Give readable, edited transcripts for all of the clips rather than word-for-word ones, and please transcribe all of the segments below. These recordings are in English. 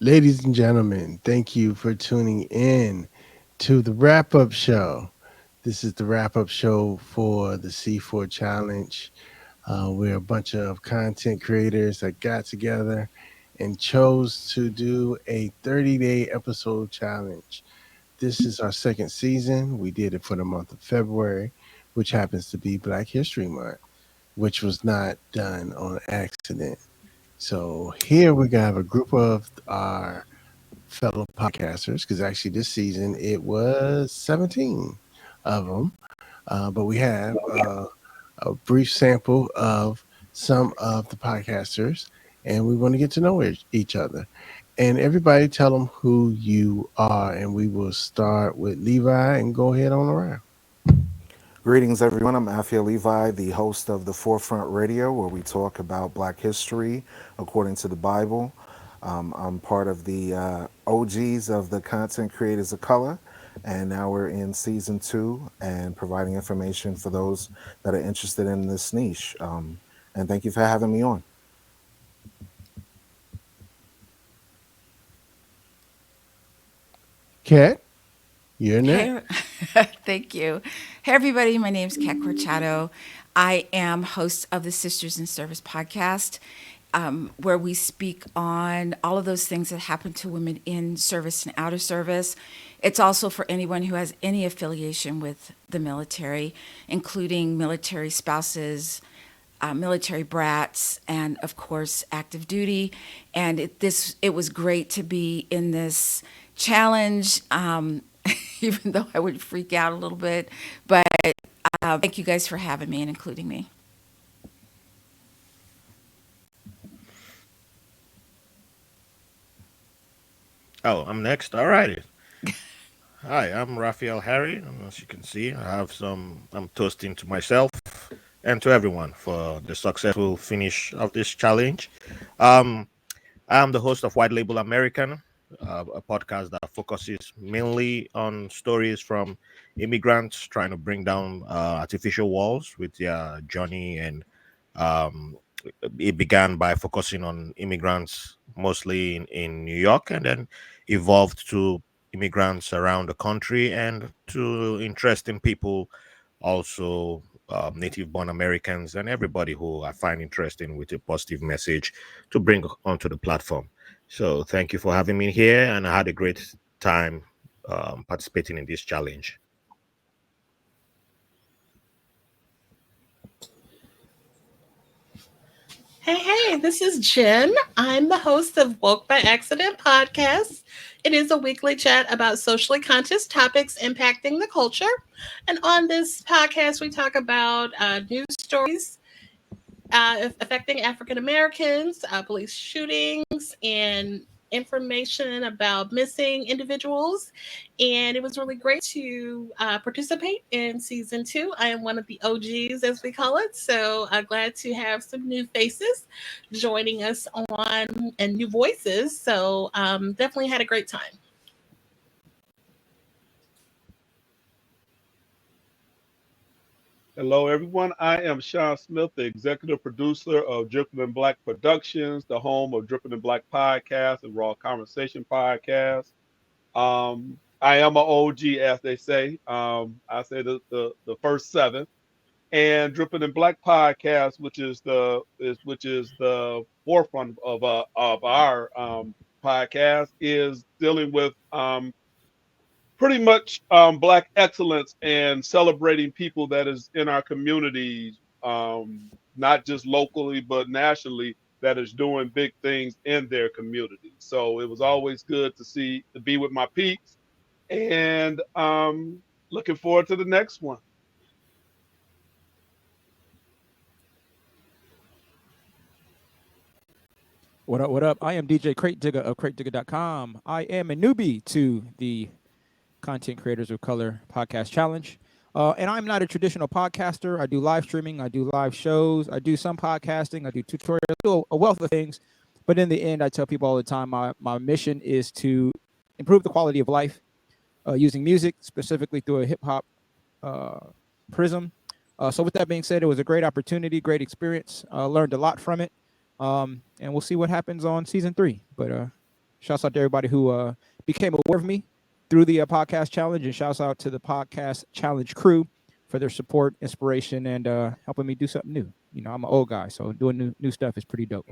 Ladies and gentlemen, thank you for tuning in to the wrap up show. This is the wrap up show for the C4 Challenge. We're a bunch of content creators that got together and chose to do a 30-day episode challenge. This is our second season. We did it for the month of February, which happens to be Black History Month, which was not done on accident. So here we have a group of our fellow podcasters because actually this season it was 17 of them. But we have a brief sample of some of the podcasters and we want to get to know each other. And everybody tell them who you are. And we will start with Levi and go ahead on around. Greetings, everyone. I'm Afia Levi, the host of the Forefront Radio, where we talk about Black history according to the Bible. I'm part of the OGs of the Content Creators of Color, and now we're in season 2 and providing information for those that are interested in this niche. And thank you for having me on. Kat, you're next. Hey, thank you. Hey, everybody. My name's Kat Corchado. I am host of the Sisters in Service podcast, where we speak on all of those things that happen to women in service and out of service. It's also for anyone who has any affiliation with the military, including military spouses, military brats, and of course active duty. And it was great to be in this challenge, even though I would freak out a little bit. But thank you guys for having me and including me. Oh, I'm next. All righty. Hi, I'm Raphael Harry. And as you can see, I'm toasting to myself and to everyone for the successful finish of this challenge. Um, I'm the host of White Label American, a podcast that focuses mainly on stories from immigrants trying to bring down artificial walls with their journey. And um, it began by focusing on immigrants mostly in New York and then evolved to immigrants around the country and to interesting people also native born Americans and everybody who I find interesting with a positive message to bring onto the platform. So thank you for having me here, and I had a great time participating in this challenge. Hey, this is Jen. I'm the host of Woke by Accident podcast. It is a weekly chat about socially conscious topics impacting the culture. And on this podcast, we talk about news stories affecting African Americans, police shootings, and information about missing individuals. And it was really great to participate in season 2. I am one of the OGs, as we call it. So glad to have some new faces joining us on and new voices. So definitely had a great time. Hello, everyone. I am Sean Smith, the executive producer of Dripping in Black Productions, the home of Dripping in Black Podcast and Raw Conversation Podcast. I am an OG, as they say. I say the first seven, and Dripping in Black Podcast, which is the forefront of our podcast, is dealing with pretty much black excellence and celebrating people that is in our communities, not just locally but nationally, that is doing big things in their community. So it was always good to be with my peeps, and looking forward to the next one. What up? What up? I am DJ Crate Digger of CrateDigger.com. I am a newbie to the Content Creators of Color Podcast Challenge. And I'm not a traditional podcaster. I do live streaming, I do live shows, I do some podcasting, I do tutorials, I do a wealth of things. But in the end, I tell people all the time my mission is to improve the quality of life using music, specifically through a hip hop uh, prism. So, with that being said, it was a great opportunity, great experience. Learned a lot from it. And we'll see what happens on season 3. But Shouts out to everybody who became aware of me through the podcast challenge, and shouts out to the podcast challenge crew for their support, inspiration, and helping me do something new. You know, I'm an old guy, so doing new stuff is pretty dope.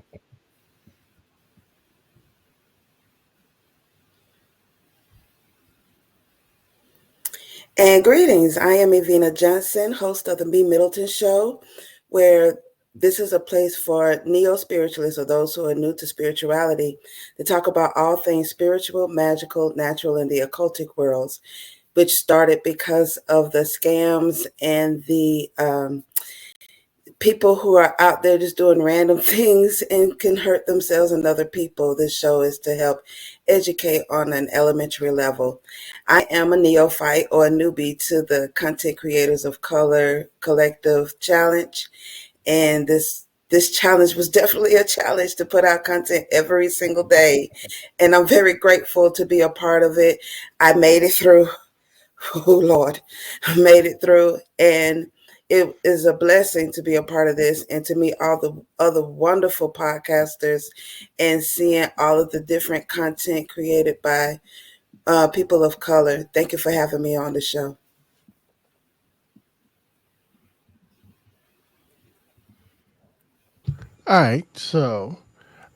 And greetings. I am Evina Johnson, host of the Me Middleton Show, where this is a place for neo spiritualists or those who are new to spirituality to talk about all things spiritual, magical, natural, and the occultic worlds, which started because of the scams and the people who are out there just doing random things and can hurt themselves and other people. This show is to help educate on an elementary level. I am a neophyte or a newbie to the Content Creators of Color Collective Challenge. And this challenge was definitely a challenge to put out content every single day. And I'm very grateful to be a part of it. I made it through. Oh Lord, I made it through. And it is a blessing to be a part of this and to meet all the other wonderful podcasters and seeing all of the different content created by people of color. Thank you for having me on the show. All right, so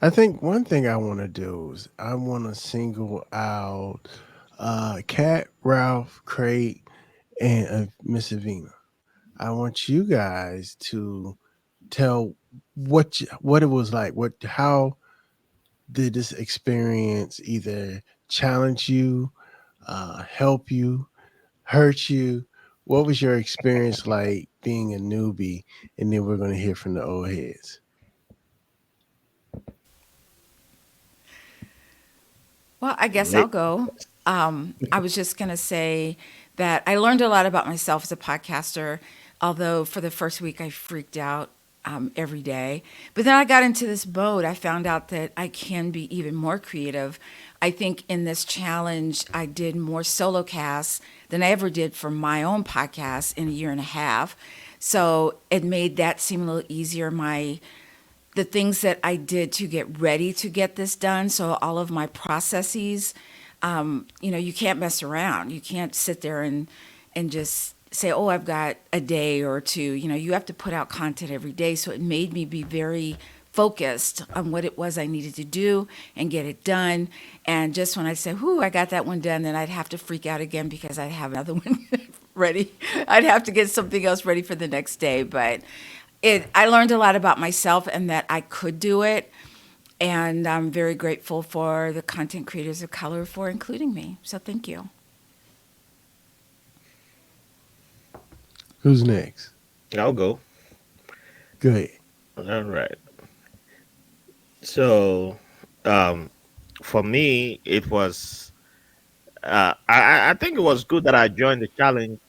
I think one thing I want to do is I want to single out Kat, Ralph, Craig, and Miss Avina. I want you guys to tell what it was like. How did this experience either challenge you, help you, hurt you? What was your experience like being a newbie? And then we're going to hear from the old heads. Well, I guess I'll go. I was just going to say that I learned a lot about myself as a podcaster, although for the first week I freaked out every day. But then I got into this mode. I found out that I can be even more creative. I think in this challenge, I did more solo casts than I ever did for my own podcast in a year and a half. So it made that seem a little easier. The things that I did to get ready to get this done. So all of my processes, you can't mess around. You can't sit there and just say, oh, I've got a day or two. You have to put out content every day. So it made me be very focused on what it was I needed to do and get it done. And just when I say, whoo, I got that one done, then I'd have to freak out again because I'd have another one ready. I'd have to get something else ready for the next day. But I learned a lot about myself and that I could do it. And I'm very grateful for the Content Creators of Color for including me. So thank you. Who's next? I'll go. Go ahead. All right. So, um, for me, it was. I think it was good that I joined the challenge,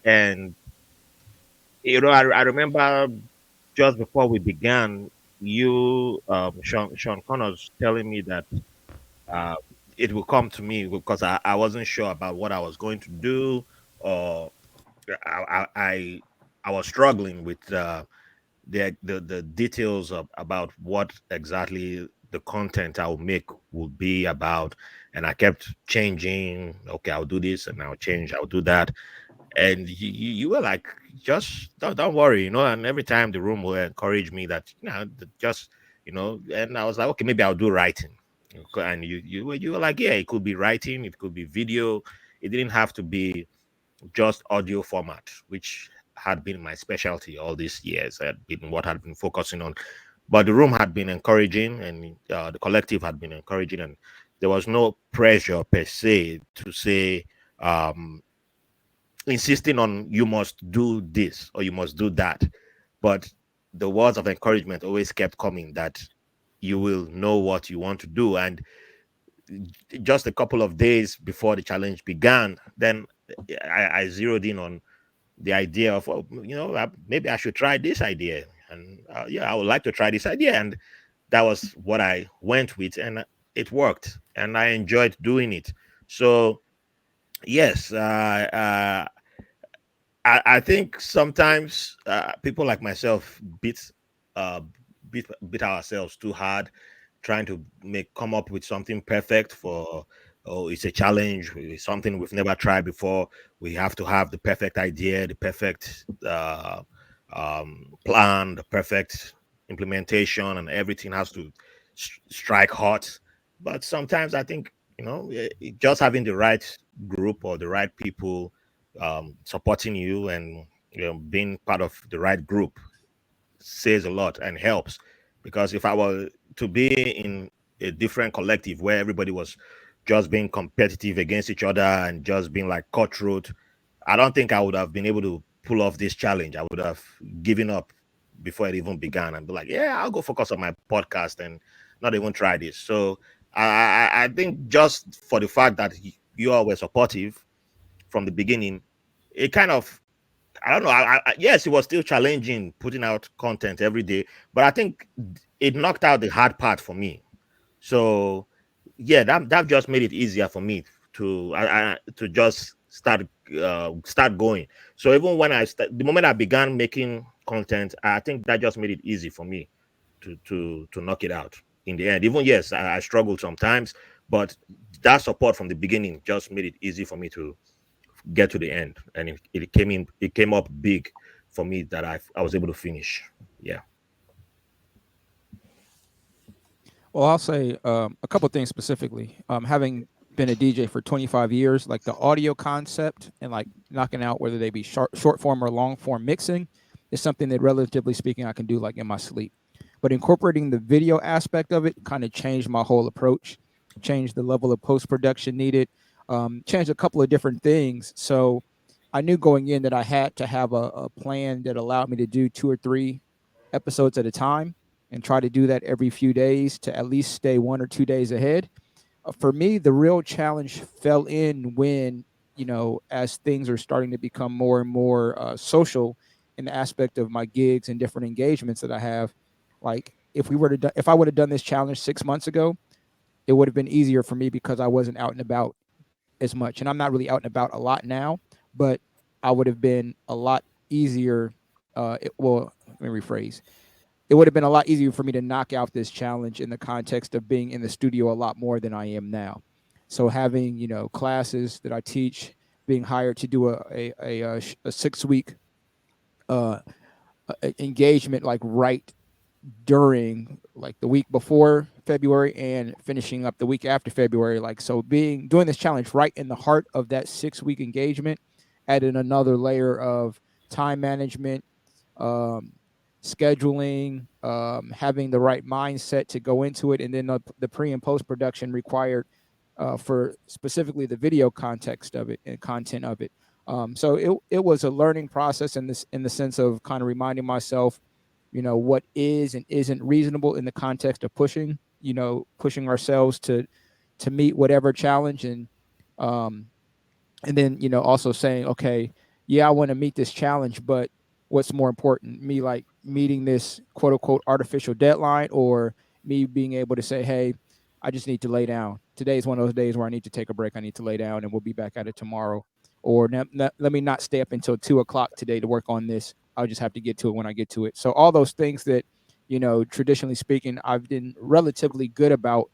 and I remember just before we began, Sean Connors, telling me that uh, it will come to me because I wasn't sure about what I was going to do, or I was struggling with the details about what exactly the content I'll make will be about, and I kept changing. Okay, I'll do this, and I'll change. I'll do that, and you were like, just don't worry, And every time the room will encourage me that just and I was like, okay, maybe I'll do writing. And you were like, yeah, it could be writing, it could be video. It didn't have to be just audio format, which had been my specialty all these years, had been what had been focusing on. But the room had been encouraging, and the collective had been encouraging, and there was no pressure per se to say, insisting on you must do this or you must do that. But the words of encouragement always kept coming that you will know what you want to do. And just a couple of days before the challenge began, then I zeroed in on the idea of, maybe I should try this idea. And yeah, I would like to try this idea. And that was what I went with. And it worked. And I enjoyed doing it. So, yes, I think sometimes people like myself uh, beat ourselves too hard, trying to come up with something perfect for, oh, it's a challenge, it's something we've never tried before. We have to have the perfect idea, the perfect plan, the perfect implementation, and everything has to strike hot. But sometimes I think, just having the right group or the right people supporting you, and being part of the right group says a lot and helps. Because if I were to be in a different collective where everybody was just being competitive against each other and just being like cutthroat, I don't think I would have been able to pull off this challenge. I would have given up before it even began and be like, yeah, I'll go focus on my podcast and not even try this. So I think just for the fact that you all were supportive from the beginning, it kind of, I don't know. Yes, it was still challenging putting out content every day, but I think it knocked out the hard part for me. So yeah, that just made it easier for me to just start going. So even when the moment I began making content, I think that just made it easy for me to knock it out in the end. Even yes, I struggled sometimes, but that support from the beginning just made it easy for me to get to the end, and it came up big for me that I was able to finish. Yeah. Well, I'll say a couple things specifically. Having been a DJ for 25 years, like the audio concept and like knocking out whether they be short form or long form mixing is something that, relatively speaking, I can do like in my sleep. But incorporating the video aspect of it kind of changed my whole approach, changed the level of post production needed, changed a couple of different things. So I knew going in that I had to have a plan that allowed me to do 2 or 3 episodes at a time and try to do that every few days to at least stay 1 or 2 days ahead. For me, the real challenge fell in when, as things are starting to become more and more social in the aspect of my gigs and different engagements that I have. Like if I would have done this challenge 6 months ago, it would have been easier for me because I wasn't out and about as much. And I'm not really out and about a lot now, but I would have been a lot easier. Let me rephrase. It would have been a lot easier for me to knock out this challenge in the context of being in the studio a lot more than I am now. So having, classes that I teach, being hired to do a 6-week engagement, like right during like the week before February and finishing up the week after February. Like, so doing this challenge right in the heart of that 6-week engagement added another layer of time management, scheduling, having the right mindset to go into it, and then the pre and post production required for specifically the video context of it and content of it. So it was a learning process in the sense of kind of reminding myself, what is and isn't reasonable in the context of pushing ourselves to meet whatever challenge, and then also saying, okay, yeah, I want to meet this challenge, but what's more important, me like meeting this quote unquote artificial deadline, or me being able to say, hey, I just need to lay down. Today is one of those days where I need to take a break. I need to lay down, and we'll be back at it tomorrow. Or let me not stay up until 2:00 today to work on this. I'll just have to get to it when I get to it. So all those things that, traditionally speaking, I've been relatively good about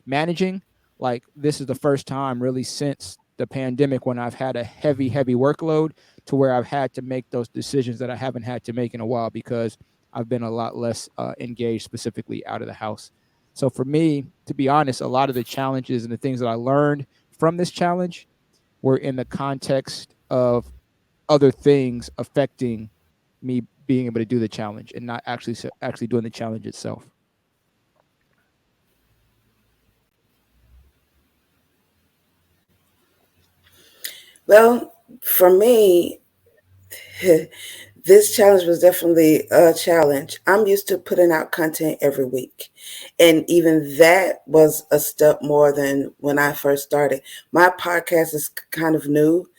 managing. Like this is the first time really since the pandemic when I've had a heavy workload to where I've had to make those decisions that I haven't had to make in a while because I've been a lot less engaged specifically out of the house. So for me, to be honest, a lot of the challenges and the things that I learned from this challenge were in the context of other things affecting me being able to do the challenge and not actually doing the challenge itself. Well, for me, this challenge was definitely a challenge. I'm used to putting out content every week. And even that was a step more than when I first started. My podcast is kind of new.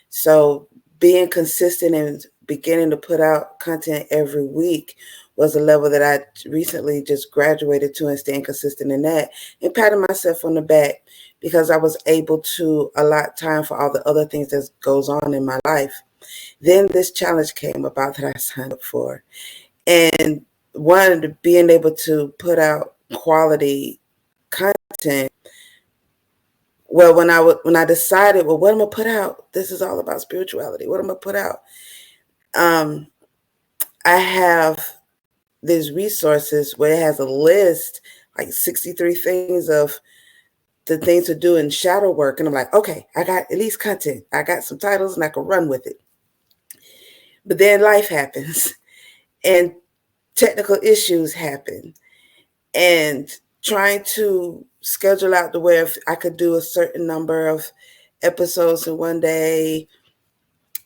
So being consistent and beginning to put out content every week was a level that I recently just graduated to, and staying consistent in that and patting myself on the back because I was able to allot time for all the other things that goes on in my life. Then this challenge came about that I signed up for. And one, being able to put out quality content. Well, when I decided, well, what I'm gonna put out, this is all about spirituality. What I'm gonna put out, um, I have these resources where it has a list, like 63 things of the things to do in shadow work, and I'm like, okay, I got at least content. I got some titles, and I can run with it. But then life happens, and technical issues happen, and trying to schedule out the way if I could do a certain number of episodes in one day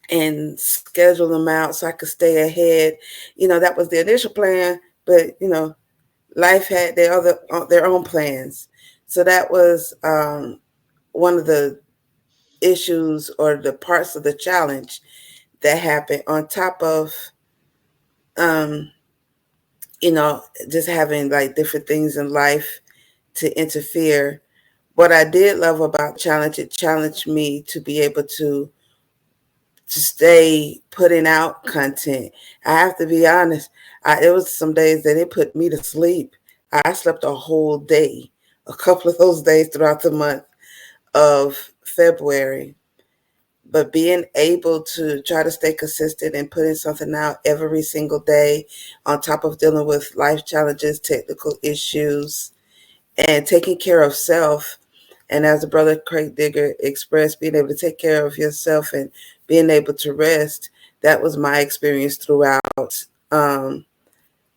and schedule them out so I could stay ahead. That was the initial plan, but life had their own plans. So that was one of the issues or the parts of the challenge that happened on top of um, just having like different things in life to interfere. What I did love about challenge, it challenged me to be able to stay putting out content. I have to be honest. It was some days that it put me to sleep. I slept a whole day, a couple of those days throughout the month of February. But being able to try to stay consistent and putting something out every single day on top of dealing with life challenges, technical issues, and taking care of self. And as the brother Craig Digger expressed, being able to take care of yourself and being able to rest, that was my experience um,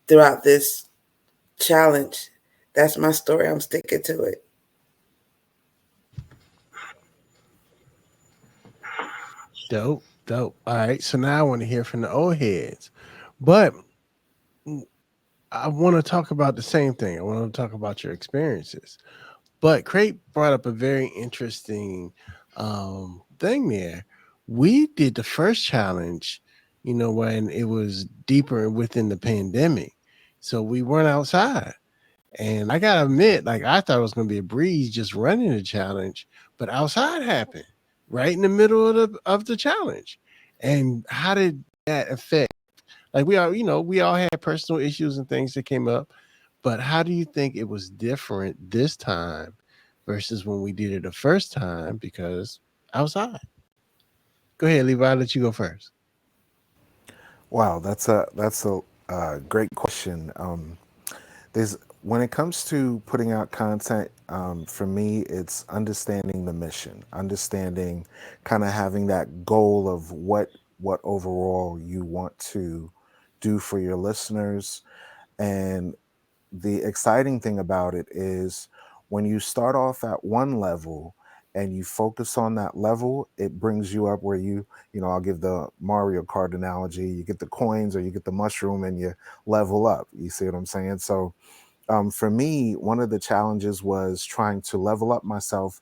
throughout this challenge. That's my story. I'm sticking to it. Dope, dope. All right, so now I want to hear from the old heads, but I want to talk about the same thing. I want to talk about your experiences. But Crate brought up a very interesting thing there. We did the first challenge, when it was deeper within the pandemic. So we weren't outside. And I gotta admit, like I thought it was gonna be a breeze just running the challenge, but outside happened right in the middle of the challenge. And how did that affect? Like we all had personal issues and things that came up, but how do you think it was different this time versus when we did it the first time? Because outside. Go ahead, Levi. I'll let you go first. Wow, that's a great question. There's when it comes to putting out content, for me, it's understanding the mission, understanding, kind of having that goal of what overall you want to do for your listeners. And the exciting thing about it is when you start off at one level and you focus on that level, it brings you up where I'll give the Mario Kart analogy. You get the coins or you get the mushroom and you level up. You see what I'm saying? So for me, one of the challenges was trying to level up myself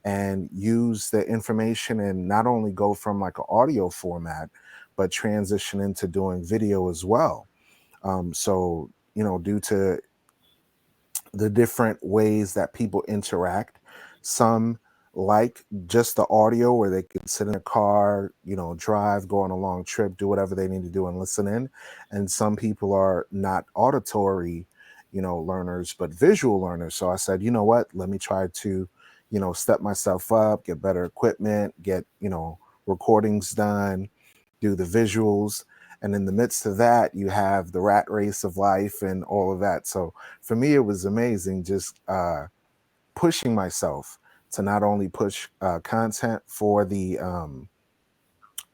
and use the information and not only go from like an audio format, but transition into doing video as well. Due to the different ways that people interact, some like just the audio where they can sit in a car, drive, go on a long trip, do whatever they need to do and listen in. And some people are not auditory learners, but visual learners. So I said, you know what, let me try to, step myself up, get better equipment, get, recordings done, do the visuals. And in the midst of that, you have the rat race of life and all of that. So for me, it was amazing just pushing myself to not only push content for the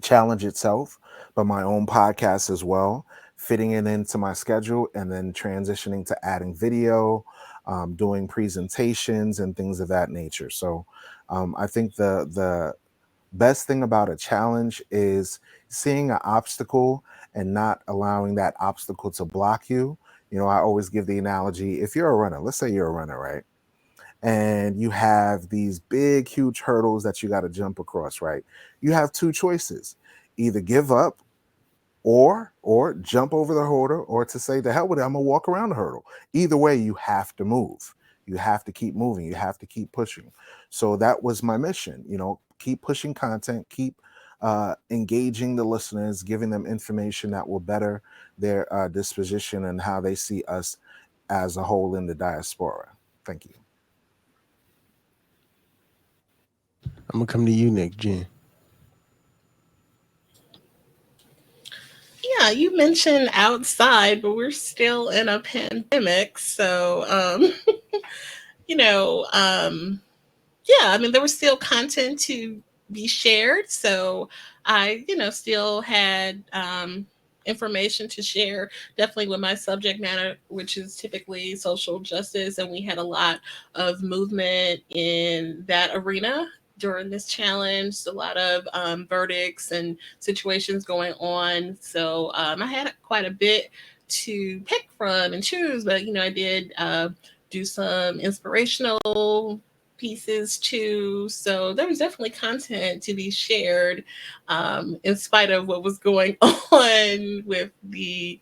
challenge itself, but my own podcast as well, fitting it into my schedule and then transitioning to adding video, doing presentations and things of that nature. So I think the best thing about a challenge is seeing an obstacle and not allowing that obstacle to block you. I always give the analogy, if you're a runner, let's say you're a runner, right? And you have these big, huge hurdles that you got to jump across, right? You have two choices: either give up or jump over the hurdle, or to say, the hell with it, I'm gonna walk around the hurdle. Either way, you have to move. You have to keep moving. You have to keep pushing. So that was my mission. Keep pushing content, keep engaging the listeners, giving them information that will better their disposition and how they see us as a whole in the diaspora. Thank you. I'm gonna come to you, Nick Jen. Yeah, you mentioned outside, but we're still in a pandemic. So, you know, yeah, I mean, there was still content to be shared. So I, still had information to share, definitely with my subject matter, which is typically social justice. And we had a lot of movement in that arena during this challenge, a lot of verdicts and situations going on. So I had quite a bit to pick from and choose, but, I did do some inspirational pieces too. So there was definitely content to be shared, in spite of what was going on with the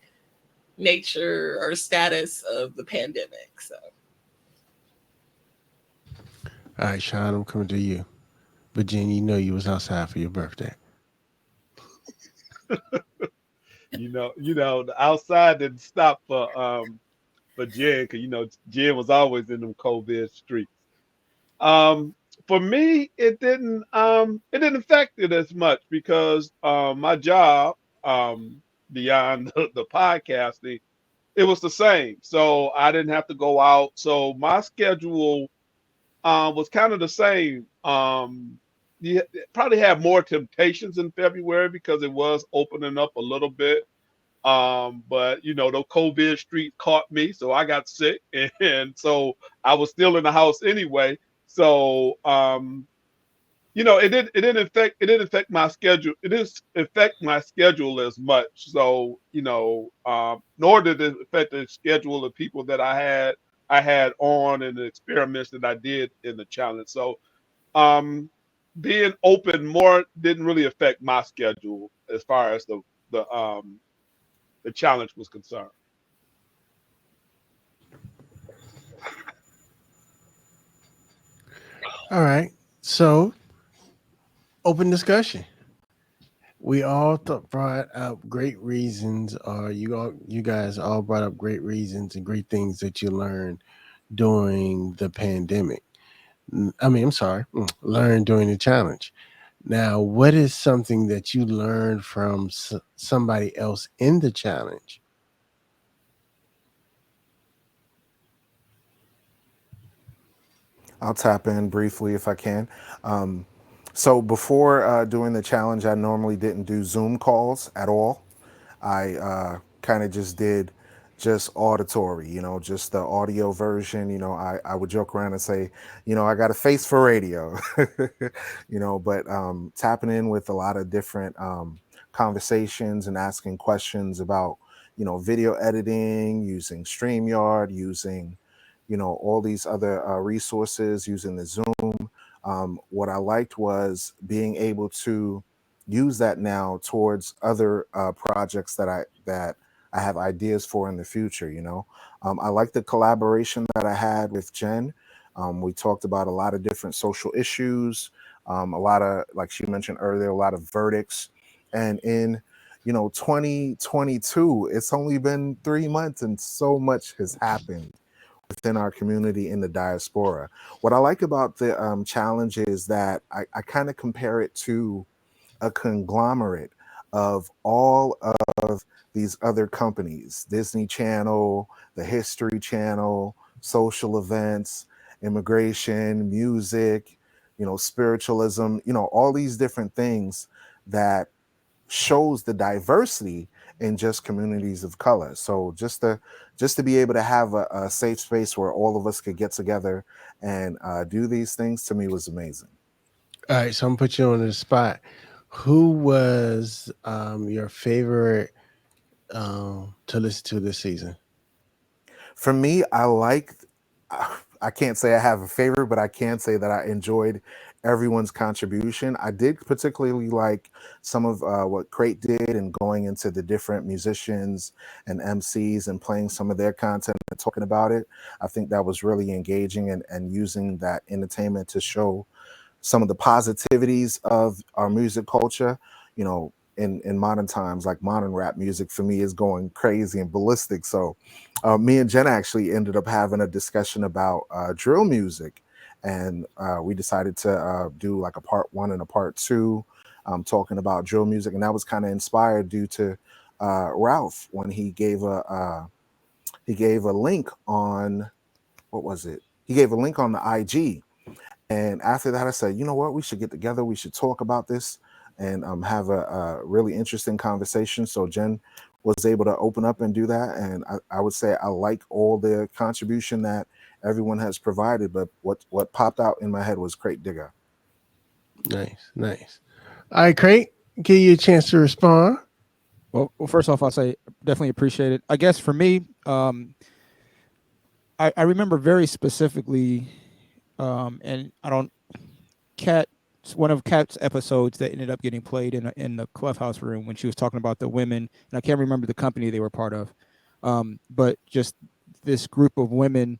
nature or status of the pandemic. So All right, Sean, I'm coming to you. Virginia, you know you was outside for your birthday. The outside didn't stop for Jen, because Jen was always in them COVID streets. Um, for me, it didn't affect it as much because my job, beyond the podcasting, it was the same. So I didn't have to go out. So my schedule was kind of the same. You probably had more temptations in February because it was opening up a little bit. But the COVID streak caught me, so I got sick, and so I was still in the house anyway. So it didn't affect my schedule. It didn't affect my schedule as much. So nor did it affect the schedule of people that I had on, and the experiments that I did in the challenge. So um, being open more didn't really affect my schedule as far as the challenge was concerned. All right. So, open discussion. We all brought up great reasons, or you guys all brought up great reasons and great things that you learned during the pandemic. I mean, I'm sorry, learned during the challenge. Now, what is something that you learned from somebody else in the challenge? I'll tap in briefly if I can. So before doing the challenge, I normally didn't do Zoom calls at all. I kind of just did just auditory, just the audio version. I would joke around and say, I got a face for radio, but tapping in with a lot of different conversations and asking questions about, video editing, using StreamYard, using, all these other resources, using the Zoom. What I liked was being able to use that now towards other projects that I have ideas for in the future. I like the collaboration that I had with Jen. We talked about a lot of different social issues, a lot of, like she mentioned earlier, a lot of verdicts, and in 2022, it's only been 3 months and so much has happened within our community in the diaspora. What I like about the challenge is that I kind of compare it to a conglomerate of all of these other companies: Disney Channel, the History Channel, social events, immigration, music, spiritualism, all these different things that shows the diversity in just communities of color. So just to be able to have a safe space where all of us could get together and do these things, to me, was amazing. All right, so I'm gonna put you on the spot. Who was your favorite to listen to this season? For me, I can't say I have a favorite, but I can say that I enjoyed everyone's contribution. I did particularly like some of what Crate did and going into the different musicians and MCs and playing some of their content and talking about it. I think that was really engaging, and using that entertainment to show some of the positivities of our music culture. in modern times, like modern rap music for me is going crazy and ballistic. So me and Jen actually ended up having a discussion about drill music, and we decided to do like a part one and a part two, talking about drill music, and that was kind of inspired due to Ralph when he gave a link on, what was it? He gave a link on the IG. And after that, I said, you know what? We should get together. We should talk about this and have a really interesting conversation. So Jen was able to open up and do that. And I would say I like all the contribution that everyone has provided. But what popped out in my head was Crate Digger. Nice, nice. All right, Crate, give you a chance to respond. Well, first off, I'll say definitely appreciate it. I guess for me, I remember very specifically, and I don't, Kat, one of Kat's episodes that ended up getting played in the clubhouse room when she was talking about the women, and I can't remember the company they were part of, but just this group of women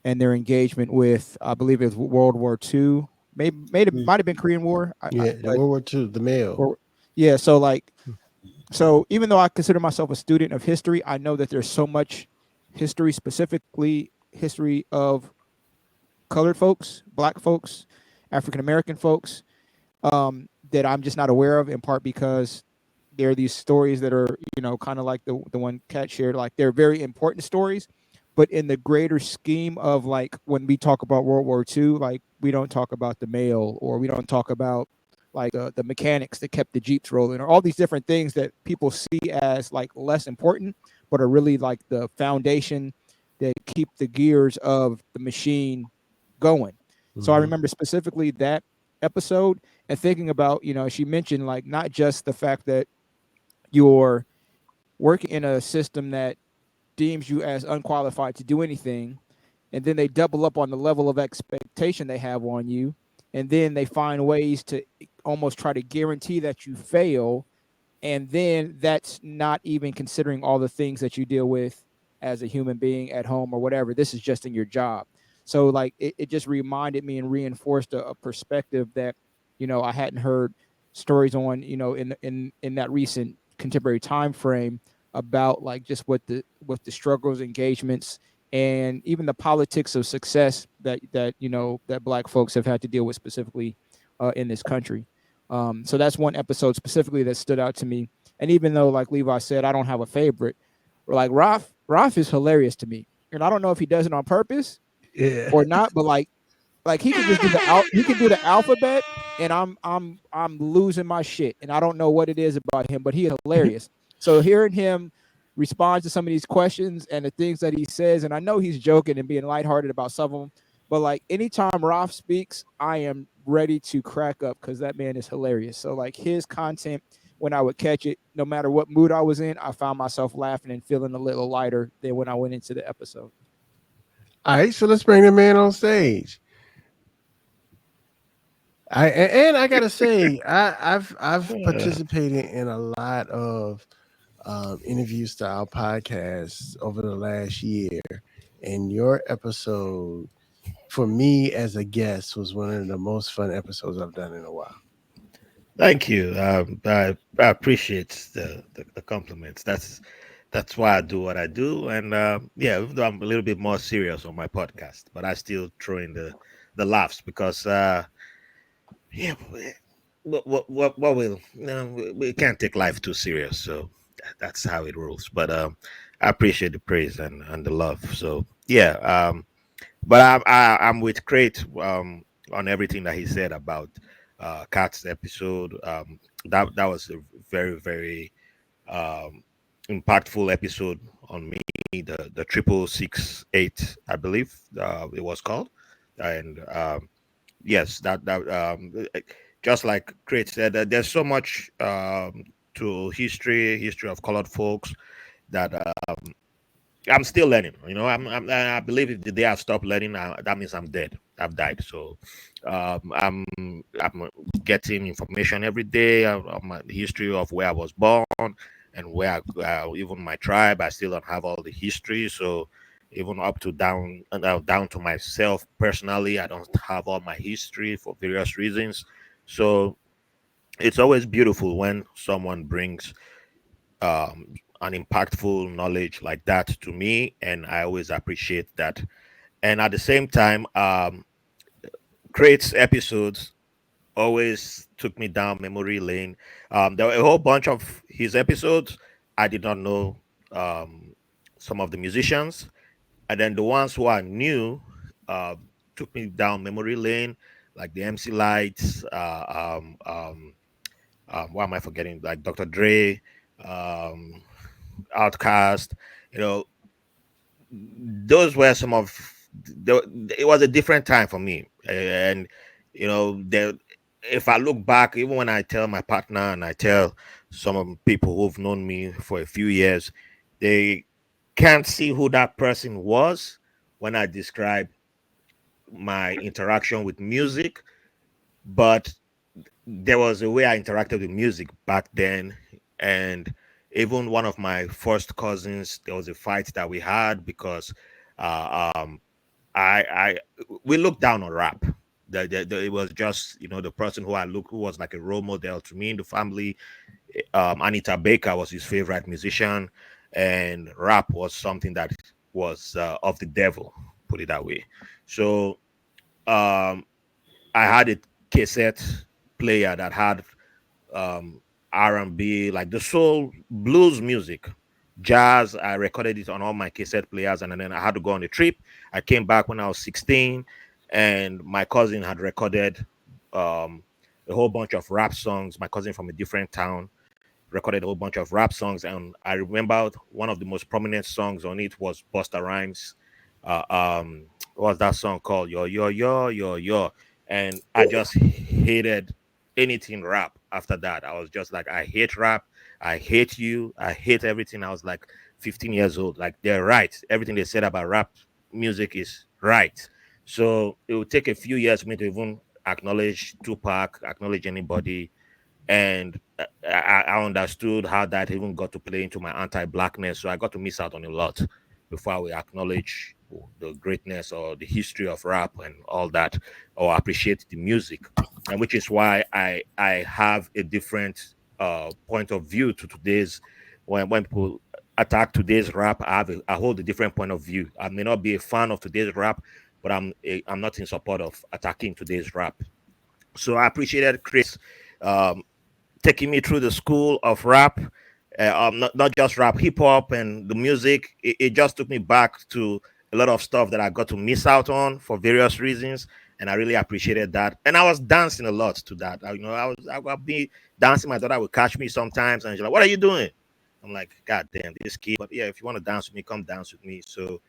and their engagement with, I believe it was World War II, might have been Korean War. Yeah, the World War II, the male. Yeah, so like, so even though I consider myself a student of history, I know that there's so much history, specifically history of colored folks, black folks, African American folks, that I'm just not aware of, in part because there are these stories that are, kind of like the one Kat shared, like they're very important stories, but in the greater scheme of like when we talk about World War II, like we don't talk about the mail, or we don't talk about like the mechanics that kept the Jeeps rolling, or all these different things that people see as like less important, but are really like the foundation that keep the gears of the machine going. So I remember specifically that episode and thinking about, she mentioned like not just the fact that you're working in a system that deems you as unqualified to do anything, and then they double up on the level of expectation they have on you, and then they find ways to almost try to guarantee that you fail, and then that's not even considering all the things that you deal with as a human being at home or whatever. This is just in your job. So like it just reminded me and reinforced a perspective that I hadn't heard stories on in that recent contemporary time frame about like just what the struggles, engagements, and even the politics of success that Black folks have had to deal with specifically in this country. So that's one episode specifically that stood out to me. And even though, like Levi said, I don't have a favorite, like Ralph is hilarious to me, and I don't know if he does it on purpose or not, but like he can just do the alphabet, and I'm losing my shit, and I don't know what it is about him, but he is hilarious. So hearing him respond to some of these questions and the things that he says, and I know he's joking and being lighthearted about some of them, but like anytime Ralph speaks, I am ready to crack up because that man is hilarious. So like his content, when I would catch it, no matter what mood I was in, I found myself laughing and feeling a little lighter than when I went into the episode. All right, so let's bring the man on stage. I gotta say, I've participated in a lot of interview style podcasts over the last year, and your episode for me as a guest was one of the most fun episodes I've done in a while. Thank you. I appreciate the compliments. That's why I do what I do. And yeah, even though I'm a little bit more serious on my podcast, but I still throw in the laughs because yeah, what will we can't take life too serious. So that's how it rolls. But I appreciate the praise and the love. So yeah, but I'm with Crate on everything that he said about Kat's episode. That was a very very impactful episode on me. The 6668, I believe it was called, and yes, that just like Crate said, there's so much to history of colored folks that I'm still learning. I believe if the day I stop learning, that means I'm dead. I've died. So I'm getting information every day on my history of where I was born and where even my tribe. I still don't have all the history. So even up to down to myself personally, I don't have all my history for various reasons. So it's always beautiful when someone brings an impactful knowledge like that to me, and I always appreciate that. And at the same time, Crate's episodes always took me down memory lane. There were a whole bunch of his episodes. I did not know some of the musicians, and then the ones who I knew uh, took me down memory lane, like the MC Lights. Why am I forgetting? Like Dr. Dre, um, Outcast. You know, those were some of it was a different time for me, and there, if I look back, even when I tell my partner and I tell some of the people who've known me for a few years, they can't see who that person was when I describe my interaction with music. But there was a way I interacted with music back then. And even one of my first cousins, there was a fight that we had because uh, um, I we looked down on rap. It was just the person who was like a role model to me in the family. Anita Baker was his favorite musician, and rap was something that was of the devil, put it that way. So um, I had a cassette player that had um, R&B, like the soul blues music, jazz. I recorded it on all my cassette players, and then I had to go on a trip. I came back when I was 16, and my cousin had recorded um, a whole bunch of rap songs. My cousin from a different town recorded a whole bunch of rap songs, and I remember one of the most prominent songs on it was Busta Rhymes. What was that song called? Yo yo yo yo yo, and I just hated anything rap after that. I was just like, I hate rap. I hate you. I hate everything. I was like 15 years old. Like, they're right. Everything they said about rap music is right. So it would take a few years for me to even acknowledge Tupac, acknowledge anybody, and I understood how that even got to play into my anti-blackness. So I got to miss out on a lot before we acknowledge the greatness or the history of rap and all that, or appreciate the music, and which is why I have a different point of view to today's. When people attack today's rap, I hold a different point of view. I may not be a fan of today's rap, but I'm not in support of attacking today's rap. So I appreciated Chris um, taking me through the school of rap, not just rap, hip hop, and the music. It just took me back to a lot of stuff that I got to miss out on for various reasons, and I really appreciated that. And I was dancing a lot to that. I would be dancing. My daughter would catch me sometimes, and she's like, "What are you doing?" I'm like, "God damn, this kid." But yeah, if you want to dance with me, come dance with me. So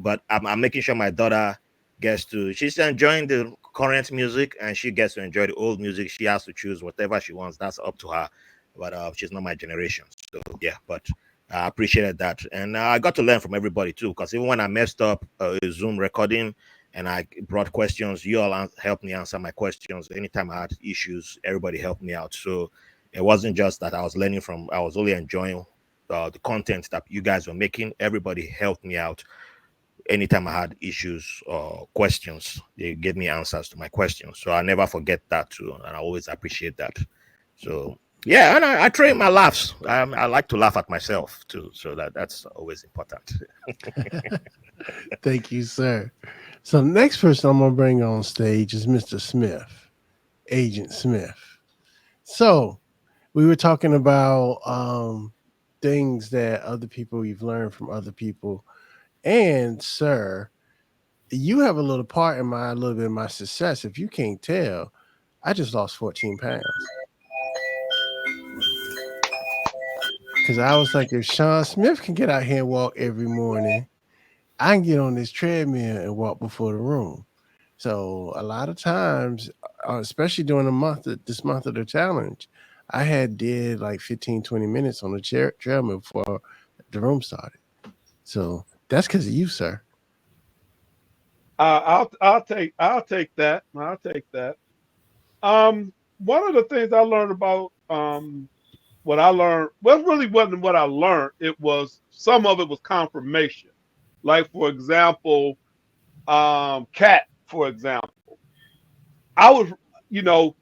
but I'm making sure my daughter she's enjoying the current music, and she gets to enjoy the old music. She has to choose whatever she wants. That's up to her. But she's not my generation. So yeah, but I appreciated that. And I got to learn from everybody too, because even when I messed up a Zoom recording and I brought questions, you all helped me answer my questions. Anytime I had issues, everybody helped me out. So it wasn't just that I was learning from, I was only enjoying the content that you guys were making. Everybody helped me out anytime I had issues or questions. They gave me answers to my questions. So I never forget that too. And I always appreciate that. So yeah, and I train my laughs. I like to laugh at myself too. So that's always important. Thank you, sir. So the next person I'm gonna bring on stage is Mr. Smith, Agent Smith. So we were talking about things that other people you've learned from other people, and sir, you have a little part in a little bit of my success. If you can't tell, I just lost 14 pounds because I was like, if Sean Smith can get out here and walk every morning, I can get on this treadmill and walk before the room. So a lot of times, especially during this month of the challenge, I had did like 15, 20 minutes on the treadmill before the room started. So that's because of you, sir. I'll take that. I'll take that. One of the things I learned about what I learned, well, it really wasn't what I learned. It was some of it was confirmation. Like for example, Cat. For example, I was,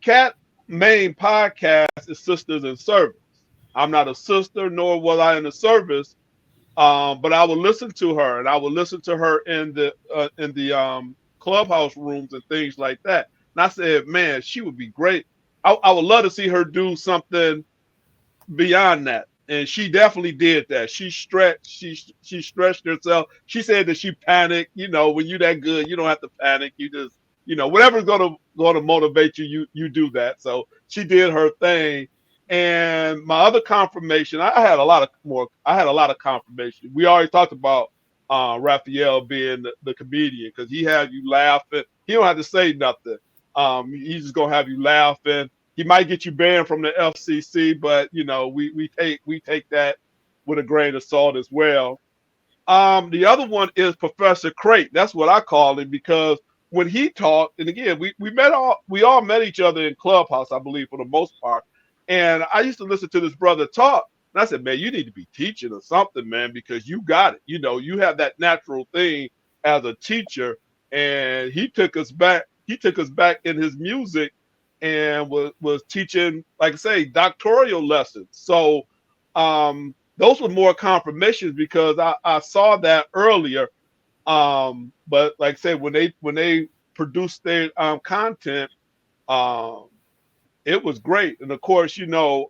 Cat main podcast is Sisters in Service. I'm not a sister, nor was I in the service, but I would listen to her, and I would listen to her in the clubhouse rooms and things like that. And I said, man, she would be great. I would love to see her do something beyond that. And she definitely did that. She stretched herself. She said that she panicked. You know, when you're that good, you don't have to panic. You just, you know, whatever's gonna motivate you, you do that. So she did her thing. And my other confirmation, I had a lot of more. I had a lot of confirmation. We already talked about Raphael being the comedian because he had you laughing. He don't have to say nothing. He's just gonna have you laughing. He might get you banned from the FCC, but you know we take that with a grain of salt as well. The other one is Professor Crate. That's what I call him because when he talked, and again we all met each other in Clubhouse, I believe for the most part. And I used to listen to this brother talk, and I said, man, you need to be teaching or something, man, because you got it. You know, you have that natural thing as a teacher. And he took us back. He took us back in his music and was teaching, like I say, doctoral lessons. So those were more confirmations because I saw that earlier. But like I said, when they produced their content, it was great. And of course, you know,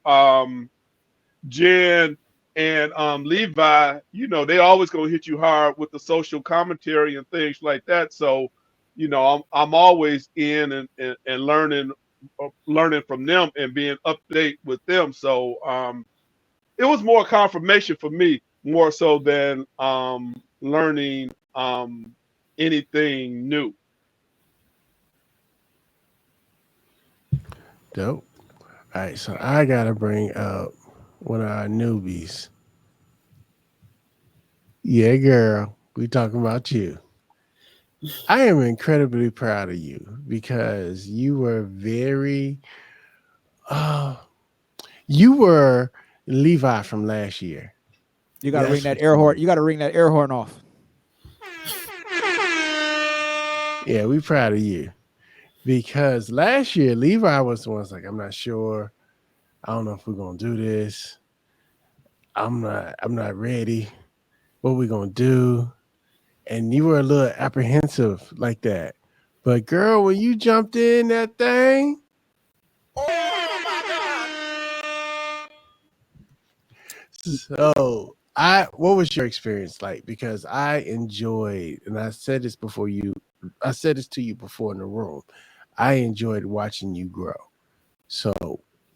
Jen and Levi, you know, they always gonna hit you hard with the social commentary and things like that. So, you know, I'm always in and learning from them and being up to date with them. So it was more confirmation for me, more so than learning anything new. Dope. All right, so I gotta bring up one of our newbies. Yeah, girl, we talking about you. I am incredibly proud of you because you were very, uh, you were Levi from last year. You got to ring That's that for air horn. sure. You got to ring that air horn off. Yeah, we proud of you because last year Levi was the one's like, I'm not sure. I don't know if we're gonna do this. I'm not ready. What we gonna do? And you were a little apprehensive like that. But girl, when you jumped in that thing, so what was your experience like? Because I enjoyed, and I said this to you before in the room. I enjoyed watching you grow. So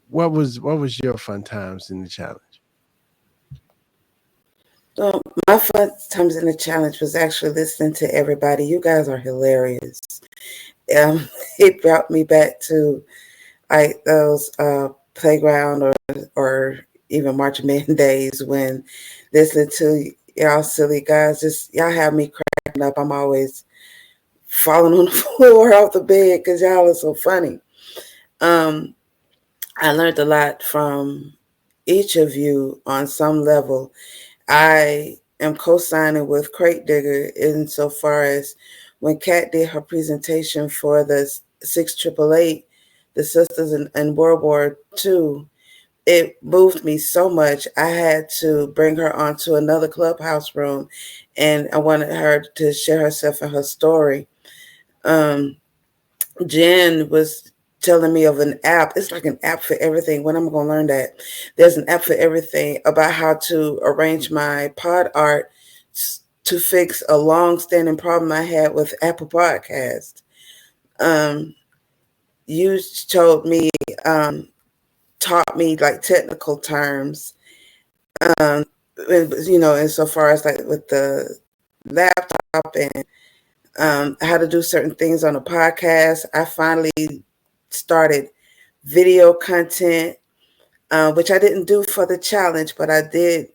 what was your fun times in the challenge? My fun times in the challenge was actually listening to everybody. You guys are hilarious. It brought me back to like those playground or even March Man days when listening to y'all silly guys. Just y'all have me cracking up. I'm always falling on the floor off the bed because y'all are so funny. I learned a lot from each of you on some level. I am co-signing with Crate Digger insofar as when Kat did her presentation for the 6888, the Sisters in World War II, it moved me so much. I had to bring her onto another clubhouse room, and I wanted her to share herself and her story. Jen was telling me of an app. It's like an app for everything. When I'm going to learn that? There's an app for everything about how to arrange my pod art to fix a long-standing problem I had with Apple Podcast. You told me, taught me like technical terms, you know, insofar as like with the laptop and how to do certain things on a podcast. I finally started video content, which I didn't do for the challenge, but I did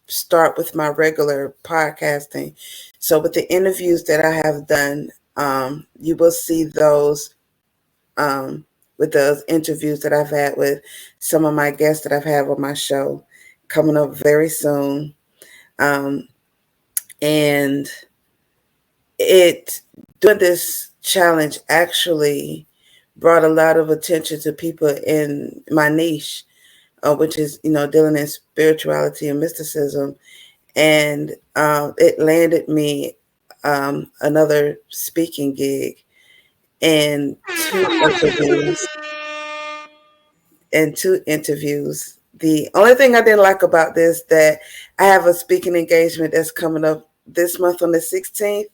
start with my regular podcasting. So with the interviews that I have done, you will see those with those interviews that I've had with some of my guests that I've had on my show coming up very soon. And it doing this challenge actually brought a lot of attention to people in my niche, which is, dealing in spirituality and mysticism. And it landed me another speaking gig and two interviews. The only thing I didn't like about this that I have a speaking engagement that's coming up this month on the 16th,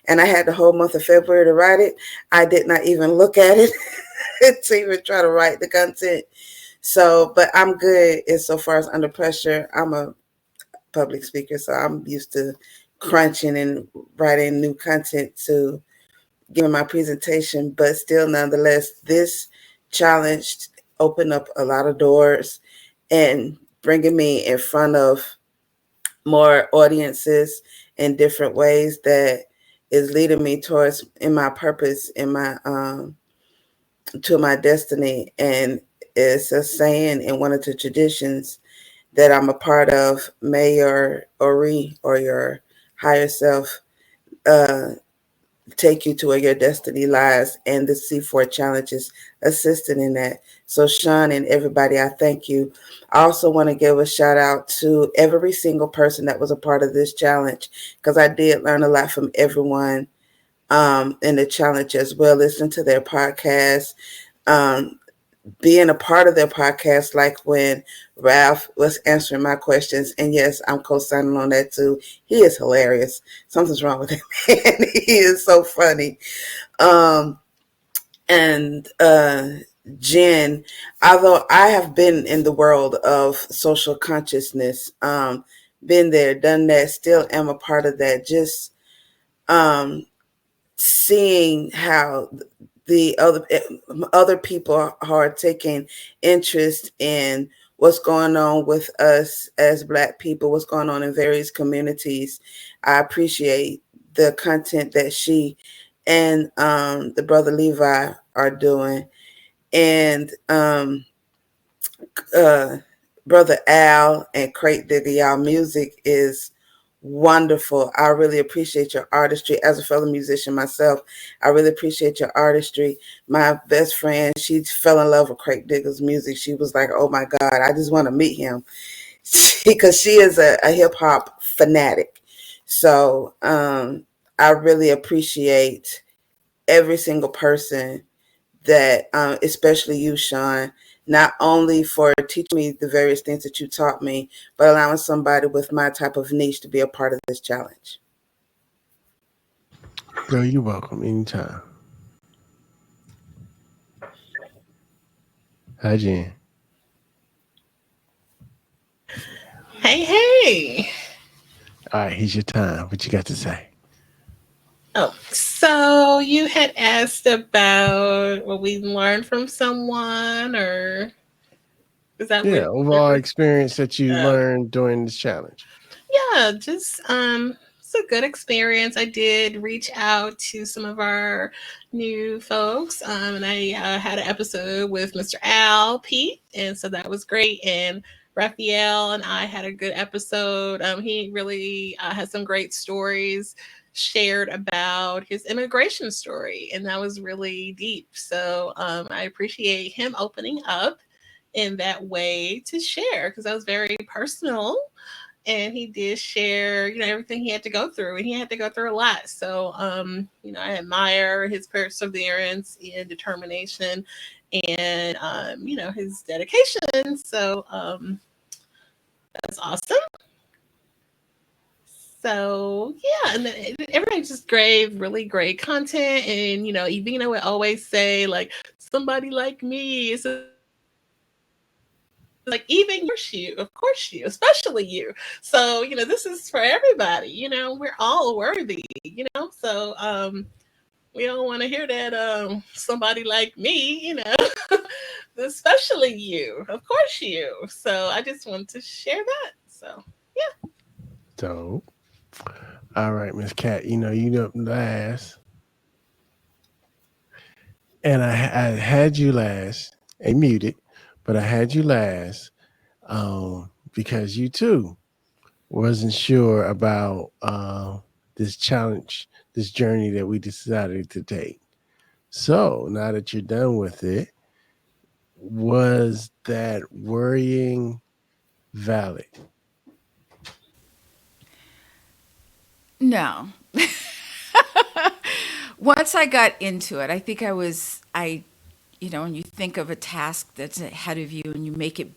and I had the whole month of February to write it. I did not even look at it to even try to write the content. So, but I'm good insofar as under pressure. I'm a public speaker, so I'm used to crunching and writing new content to giving my presentation. But still, nonetheless, this challenge opened up a lot of doors and bringing me in front of more audiences in different ways that is leading me towards in my purpose, in my to my destiny. And it's a saying in one of the traditions that I'm a part of: may your Ori, or your higher self, uh, take you to where your destiny lies. And the C4 challenges assisted in that. So Sean and everybody, I thank you. I also want to give a shout out to every single person that was a part of this challenge, because I did learn a lot from everyone in the challenge as well. Listen to their podcast. Being a part of their podcast, like when Ralph was answering my questions, and yes, I'm co-signing on that too. He is hilarious. Something's wrong with him, man. He is so funny. And Jen, although I have been in the world of social consciousness, been there, done that, still am a part of that. Just seeing how the other people are taking interest in what's going on with us as Black people, what's going on in various communities. I appreciate the content that she and the brother Levi are doing. And brother Al and Crate Digger, y'all music is wonderful. I really appreciate your artistry. As a fellow musician myself, I really appreciate your artistry. My best friend, she fell in love with Crate Digger's music. She was like, oh my God, I just want to meet him. Because she is a hip hop fanatic. So I really appreciate every single person that, especially you, Sean, not only for teaching me the various things that you taught me, but allowing somebody with my type of niche to be a part of this challenge. Girl, you're welcome anytime. Hi, Jen. Hey. All right, here's your time. What you got to say? Oh, so you had asked about what we learned from someone, or is that Yeah, what? overall experience that you learned during this challenge. Yeah, just it's a good experience. I did reach out to some of our new folks, and I had an episode with Mr. Al Pete, and so that was great. And Raphael and I had a good episode. He really had some great stories shared about his immigration story, and that was really deep. So I appreciate him opening up in that way to share, because that was very personal, and he did share, everything he had to go through, and he had to go through a lot. So I admire his perseverance and determination, and his dedication. So that's awesome. So yeah, and then everybody just gave really great content, and Evina would always say, like, somebody like me is like, even of course you, especially you. So this is for everybody. We're all worthy. So we don't want to hear that somebody like me. Especially you, of course you. So I just want to share that. So yeah. So, all right, Miss Cat, you up last. And I had you last and muted, but I had you last because you too wasn't sure about this challenge, this journey that we decided to take. So now that you're done with it, was that worrying valid? No. Once I got into it, I think when you think of a task that's ahead of you and you make it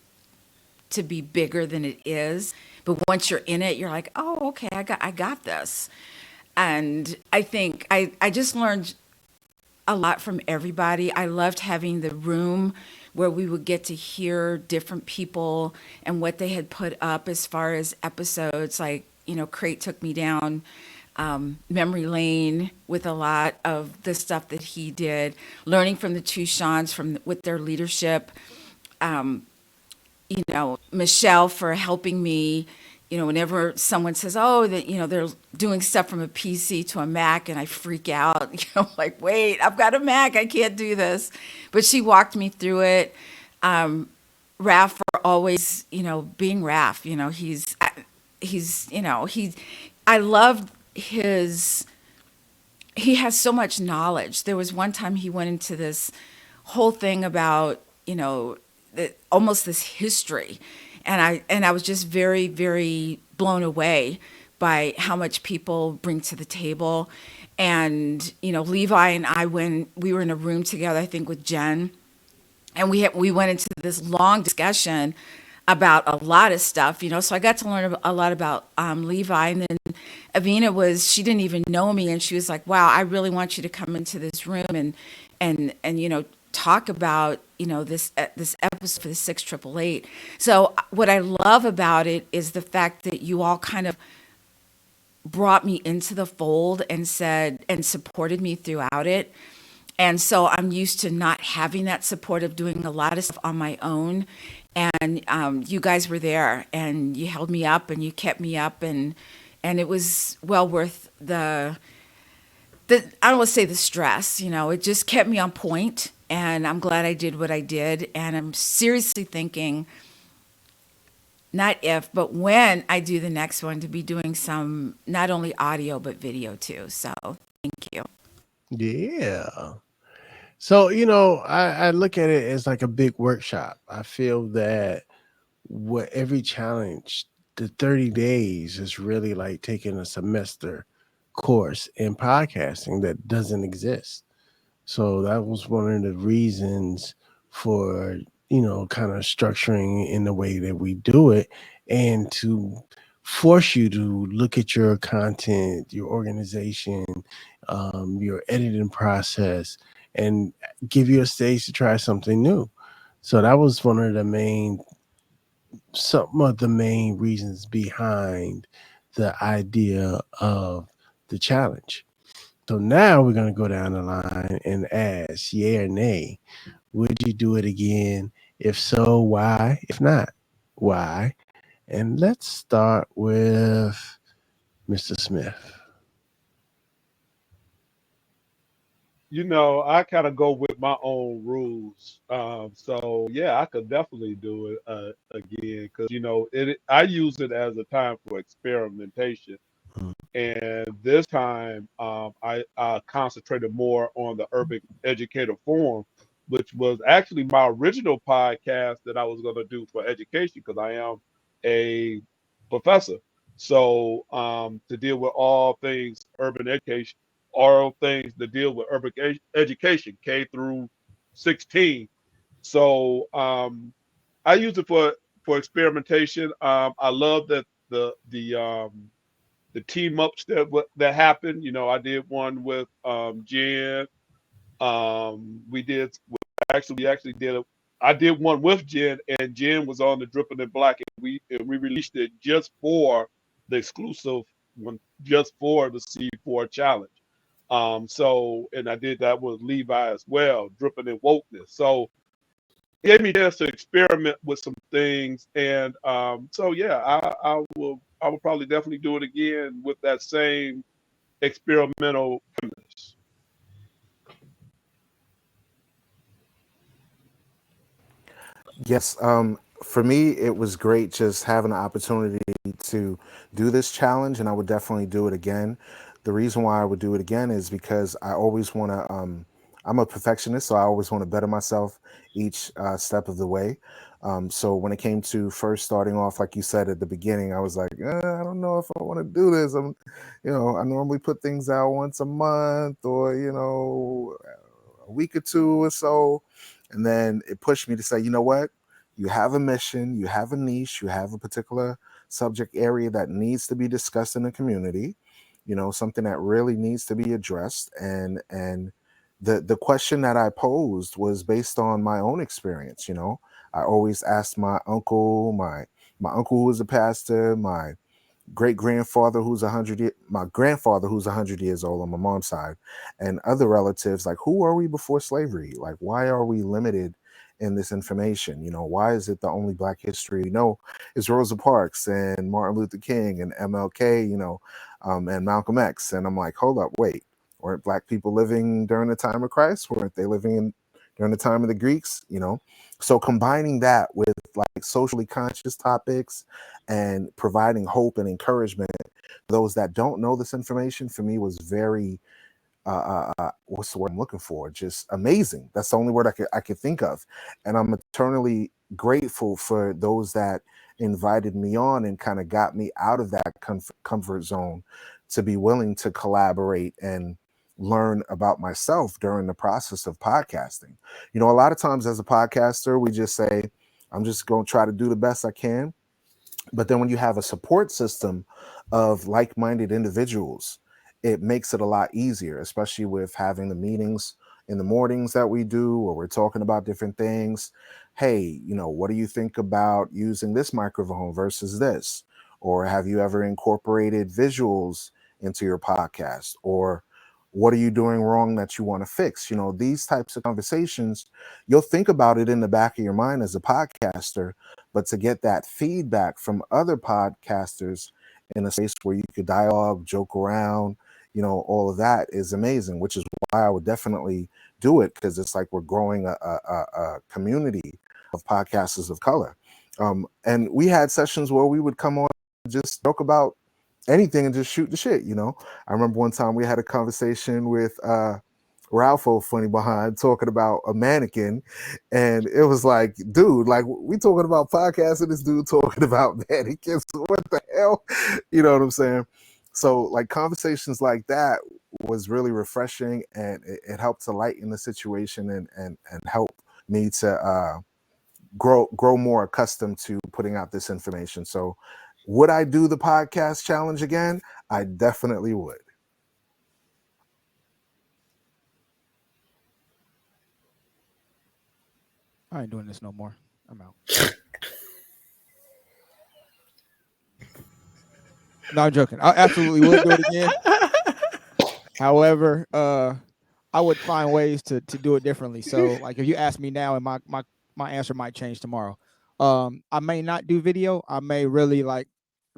to be bigger than it is, but once you're in it, you're like, oh, okay, I got this. And I think I just learned a lot from everybody. I loved having the room where we would get to hear different people and what they had put up as far as episodes. Like, Crate took me down memory lane with a lot of the stuff that he did, learning from the two Seans with their leadership. Michelle for helping me, whenever someone says, oh, that, they're doing stuff from a PC to a Mac, and I freak out, like, wait, I've got a Mac, I can't do this. But she walked me through it. Raph for always, being Raph, I loved he has so much knowledge. There was one time he went into this whole thing about, almost this history. And I was just very, very blown away by how much people bring to the table. And, Levi and I, when we were in a room together, I think with Jen, and we went into this long discussion about a lot of stuff, so I got to learn a lot about Levi. And then Avina she didn't even know me, and she was like, wow, I really want you to come into this room and talk about this episode for the 6888. So what I love about it is the fact that you all kind of brought me into the fold and said and supported me throughout it. And so I'm used to not having that support of doing a lot of stuff on my own. And you guys were there and you held me up and you kept me up, and it was well worth the I don't want to say the stress, it just kept me on point, and I'm glad I did what I did. And I'm seriously thinking, not if, but when I do the next one, to be doing some, not only audio, but video too. So thank you. Yeah. So, I look at it as like a big workshop. I feel that what every challenge, the 30 days is really like taking a semester course in podcasting that doesn't exist. So that was one of the reasons for, kind of structuring in the way that we do it, and to force you to look at your content, your organization, your editing process, and give you a stage to try something new. So that was some of the main reasons behind the idea of the challenge. So now we're going to go down the line and ask, yay or nay, would you do it again? If so, why? If not, why? And let's start with Mr. Smith. I kind of go with my own rules. So yeah, I could definitely do it again because I use it as a time for experimentation. Mm. And this time, I concentrated more on the Urban Educator Forum, which was actually my original podcast that I was going to do for education because I am a professor. So to deal with all things urban education, all things that deal with urban education, K through 16. So I use it for experimentation. I love that the team ups that happened. I did one with Jen. We did we actually did I did one with Jen, and Jen was on the Dripping in Black, and we released it just for the exclusive one, just for the C4 challenge. So and I did that with Levi as well, Dripping in Wokeness. So it gave me a chance to experiment with some things, and so yeah, I will probably definitely do it again with that same experimental premise. Yes, for me, it was great just having the opportunity to do this challenge, and I would definitely do it again. The reason why I would do it again is because I always want to, I'm a perfectionist, so I always want to better myself each step of the way. So when it came to first starting off, like you said at the beginning, I was like, I don't know if I want to do this. I normally put things out once a month or, a week or two or so. And then it pushed me to say, you know what? You have a mission, you have a niche, you have a particular subject area that needs to be discussed in the community, something that really needs to be addressed. And the question that I posed was based on my own experience. I always asked my uncle who was a pastor, my great grandfather who's my grandfather who's 100 years old on my mom's side, and other relatives, like, who are we before slavery? Like, why are we limited in this information? Why is it the only Black history we know is Rosa Parks and Martin Luther King and MLK, and Malcolm X? And I'm like, hold up, wait, weren't Black people living during the time of Christ? Weren't they living during the time of the Greeks? So combining that with like socially conscious topics and providing hope and encouragement to those that don't know this information, for me, was very what's the word I'm looking for? Just amazing. That's the only word I could think of. And I'm eternally grateful for those that invited me on and kind of got me out of that comfort zone to be willing to collaborate and learn about myself during the process of podcasting. A lot of times as a podcaster, we just say, I'm just going to try to do the best I can. But then when you have a support system of like-minded individuals, it makes it a lot easier, especially with having the meetings in the mornings that we do, where we're talking about different things. Hey, what do you think about using this microphone versus this? Or have you ever incorporated visuals into your podcast? Or what are you doing wrong that you want to fix? These types of conversations, you'll think about it in the back of your mind as a podcaster, but to get that feedback from other podcasters in a space where you could dialogue, joke around, all of that is amazing, which is why I would definitely do it, because it's like we're growing a community of podcasters of color. And we had sessions where we would come on and just joke about anything and just shoot the shit. I remember one time we had a conversation with Ralpho Funny Behind talking about a mannequin, and it was like, dude, like, we talking about podcasts and this dude talking about mannequins. What the hell? You know what I'm saying? So like conversations like that was really refreshing, and it helped to lighten the situation and help me to grow more accustomed to putting out this information. So would I do the podcast challenge again? I definitely would. I ain't doing this no more. I'm out. No, I'm joking. I absolutely would do it again. However, I would find ways to do it differently. So, like, if you ask me now, and my answer might change tomorrow. I may not do video. I may really like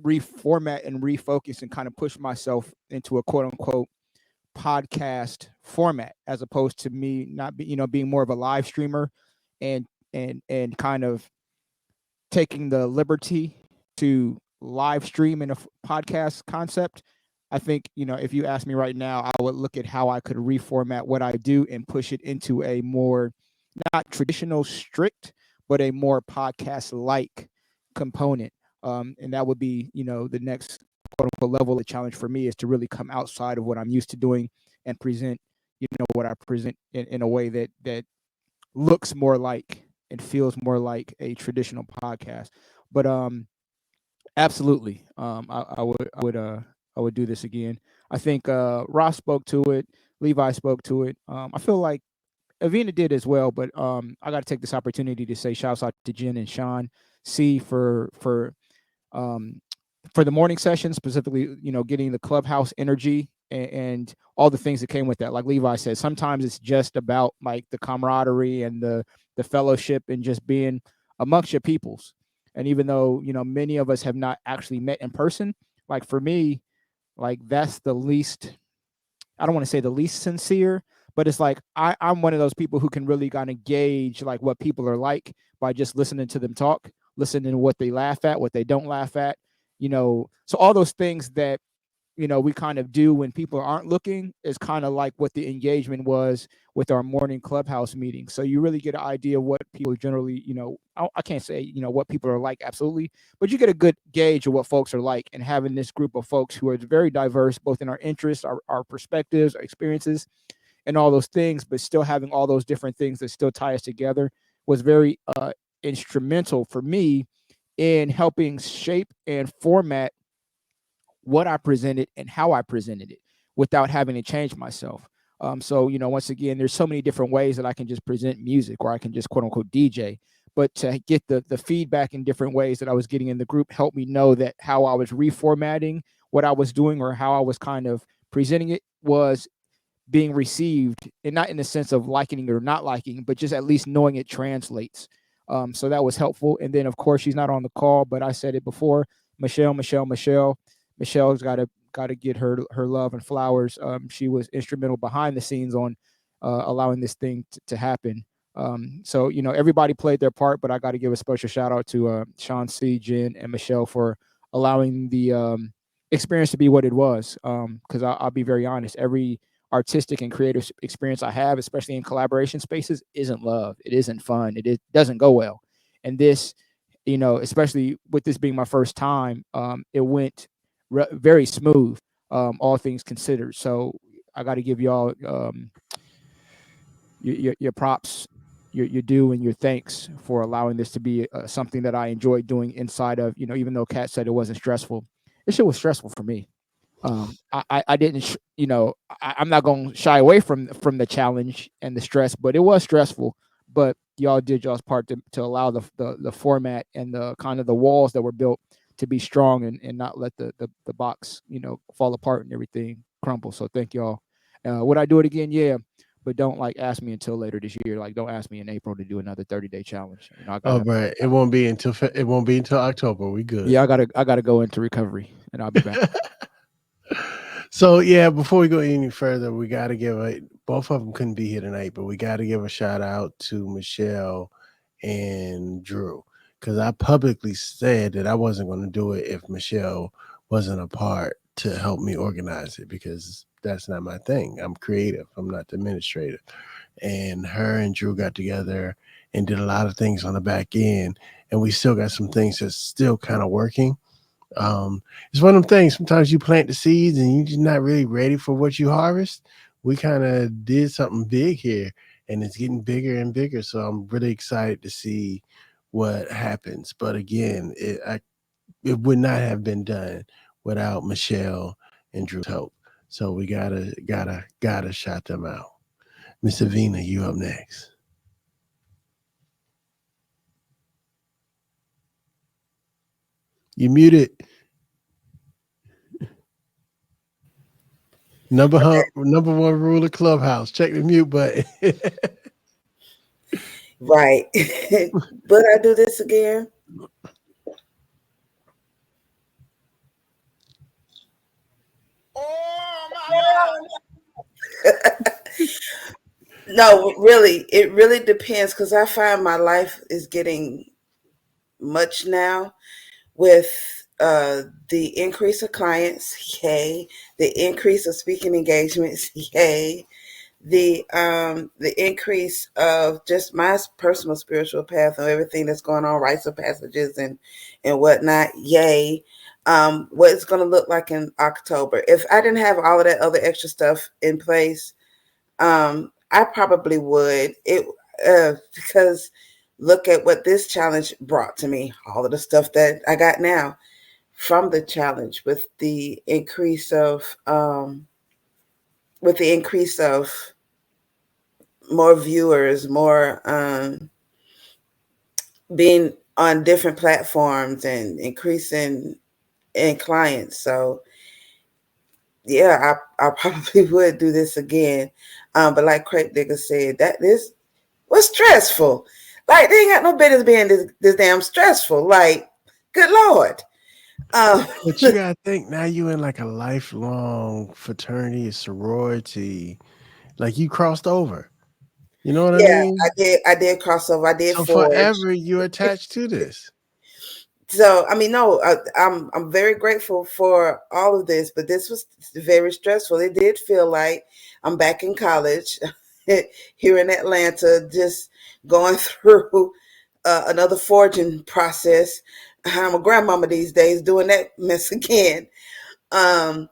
reformat and refocus and kind of push myself into a quote unquote podcast format, as opposed to me not being more of a live streamer and kind of taking the liberty to live stream in a podcast concept. I think, if you ask me right now, I would look at how I could reformat what I do and push it into a more, not traditional strict, but a more podcast like component. And that would be, the next quote unquote level of challenge for me, is to really come outside of what I'm used to doing and present, what I present in a way that looks more like and feels more like a traditional podcast. But absolutely, I would do this again. I think Ross spoke to it, Levi spoke to it. I feel like Avina did as well, but I got to take this opportunity to say shouts out to Jen and Sean C for the morning session, specifically, getting the clubhouse energy and all the things that came with that. Like Levi said, sometimes it's just about like the camaraderie and the fellowship and just being amongst your peoples. And even though, many of us have not actually met in person, like for me, like that's the least, I don't want to say the least sincere, but it's like I'm one of those people who can really kind of gauge like what people are like by just listening to them talk, listening to what they laugh at, what they don't laugh at, so all those things that we kind of do when people aren't looking is kind of like what the engagement was with our morning clubhouse meeting. So you really get an idea of what people generally, I can't say, what people are like absolutely, but you get a good gauge of what folks are like. And having this group of folks who are very diverse, both in our interests, our perspectives, our experiences, and all those things, but still having all those different things that still tie us together was very instrumental for me in helping shape and format what I presented and how I presented it without having to change myself. So, once again, there's so many different ways that I can just present music, or I can just quote unquote DJ. But to get the feedback in different ways that I was getting in the group helped me know that how I was reformatting what I was doing, or how I was kind of presenting it, was being received, and not in the sense of liking it or not liking, but just at least knowing it translates. So that was helpful. And then, of course, she's not on the call, but I said it before, Michelle's got to get her love and flowers. She was instrumental behind the scenes on allowing this thing to happen. So everybody played their part, but I got to give a special shout out to Sean C, Jen, and Michelle for allowing the experience to be what it was. Because I'll be very honest, every artistic and creative experience I have, especially in collaboration spaces, isn't love. It isn't fun. It doesn't go well. And this, especially with this being my first time, it went very smooth, all things considered. So I got to give y'all your props, your due, and your thanks for allowing this to be something that I enjoyed doing inside of, even though Kat said it wasn't stressful. This shit was stressful for me. I didn't, I'm not going to shy away from the challenge and the stress, but it was stressful. But y'all did y'all's part to allow the format and the kind of the walls that were built to be strong and not let the box, fall apart and everything crumble. So thank y'all. Would I do it again? Yeah. But don't ask me until later this year. Don't ask me in April to do another 30-day challenge. Right. It won't be until October. We good. Yeah, I gotta go into recovery and I'll be back. So yeah, before we go any further, we got to give both of them couldn't be here tonight, but we got to give a shout out to Michelle and Drew, because I publicly said that I wasn't going to do it if Michelle wasn't a part to help me organize it, because that's not my thing. I'm creative. I'm not the administrative. And her and Drew got together and did a lot of things on the back end, and we still got some things that's still kind of working. It's one of them things. Sometimes you plant the seeds and you're just not really ready for what you harvest. We kind of did something big here, and it's getting bigger and bigger. So I'm really excited to see what happens. But again, it would not have been done without Michelle and Drew's help. So we gotta shout them out. Miss Avina, you up next. You muted. Number one rule of Clubhouse: check the mute button. Right. But I do this again. Oh my God. No, really, it really depends, because I find my life is getting much now with the increase of clients, yay, the increase of speaking engagements, yay, the increase of just my personal spiritual path and everything that's going on, rites of passages and whatnot, yay. What it's going to look like in October. If I didn't have all of that other extra stuff in place, I probably would. Because look at what this challenge brought to me, all of the stuff that I got now from the challenge, with the increase of more viewers, more being on different platforms and increasing in clients. So yeah, I probably would do this again. But like Crate Digger said, that this was stressful. They ain't got no business being this damn stressful. Good Lord. But you gotta think, now you in a lifelong fraternity, sorority, you crossed over. You know what I Yeah, mean? I did cross over. I did So forge. forever you're attached to this. So I mean, no, I'm very grateful for all of this, but this was very stressful. It did feel like I'm back in college here in Atlanta, just going through another forging process. I'm a grandmama these days, doing that mess again. Um,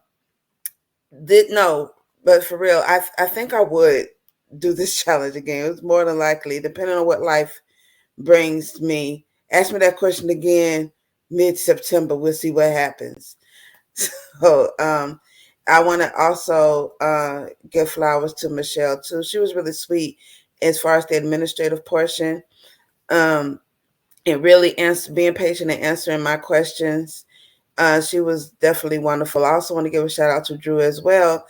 did no, but for real, I think I would do this challenge again. It's more than likely, depending on what life brings me. Ask me that question again mid September. We'll see what happens. So I want to also give flowers to Michelle too. She was really sweet as far as the administrative portion. Um, and really being patient and answering my questions. She was definitely wonderful. I also want to give a shout out to Drew as well,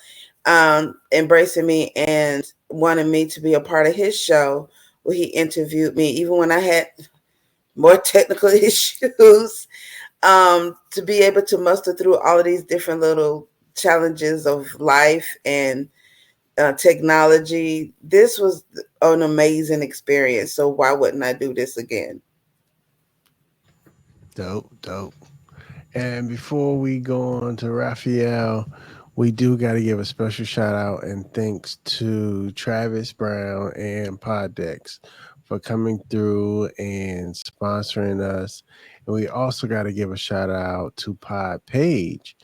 embracing me and wanting me to be a part of his show where he interviewed me, even when I had more technical issues, to be able to muster through all of these different little challenges of life and technology. This was an amazing experience. So why wouldn't I do this again? Dope, dope. And before we go on to Raphael, we do got to give a special shout out and thanks to Travis Brown and Poddex for coming through and sponsoring us. And we also got to give a shout out to Pod Page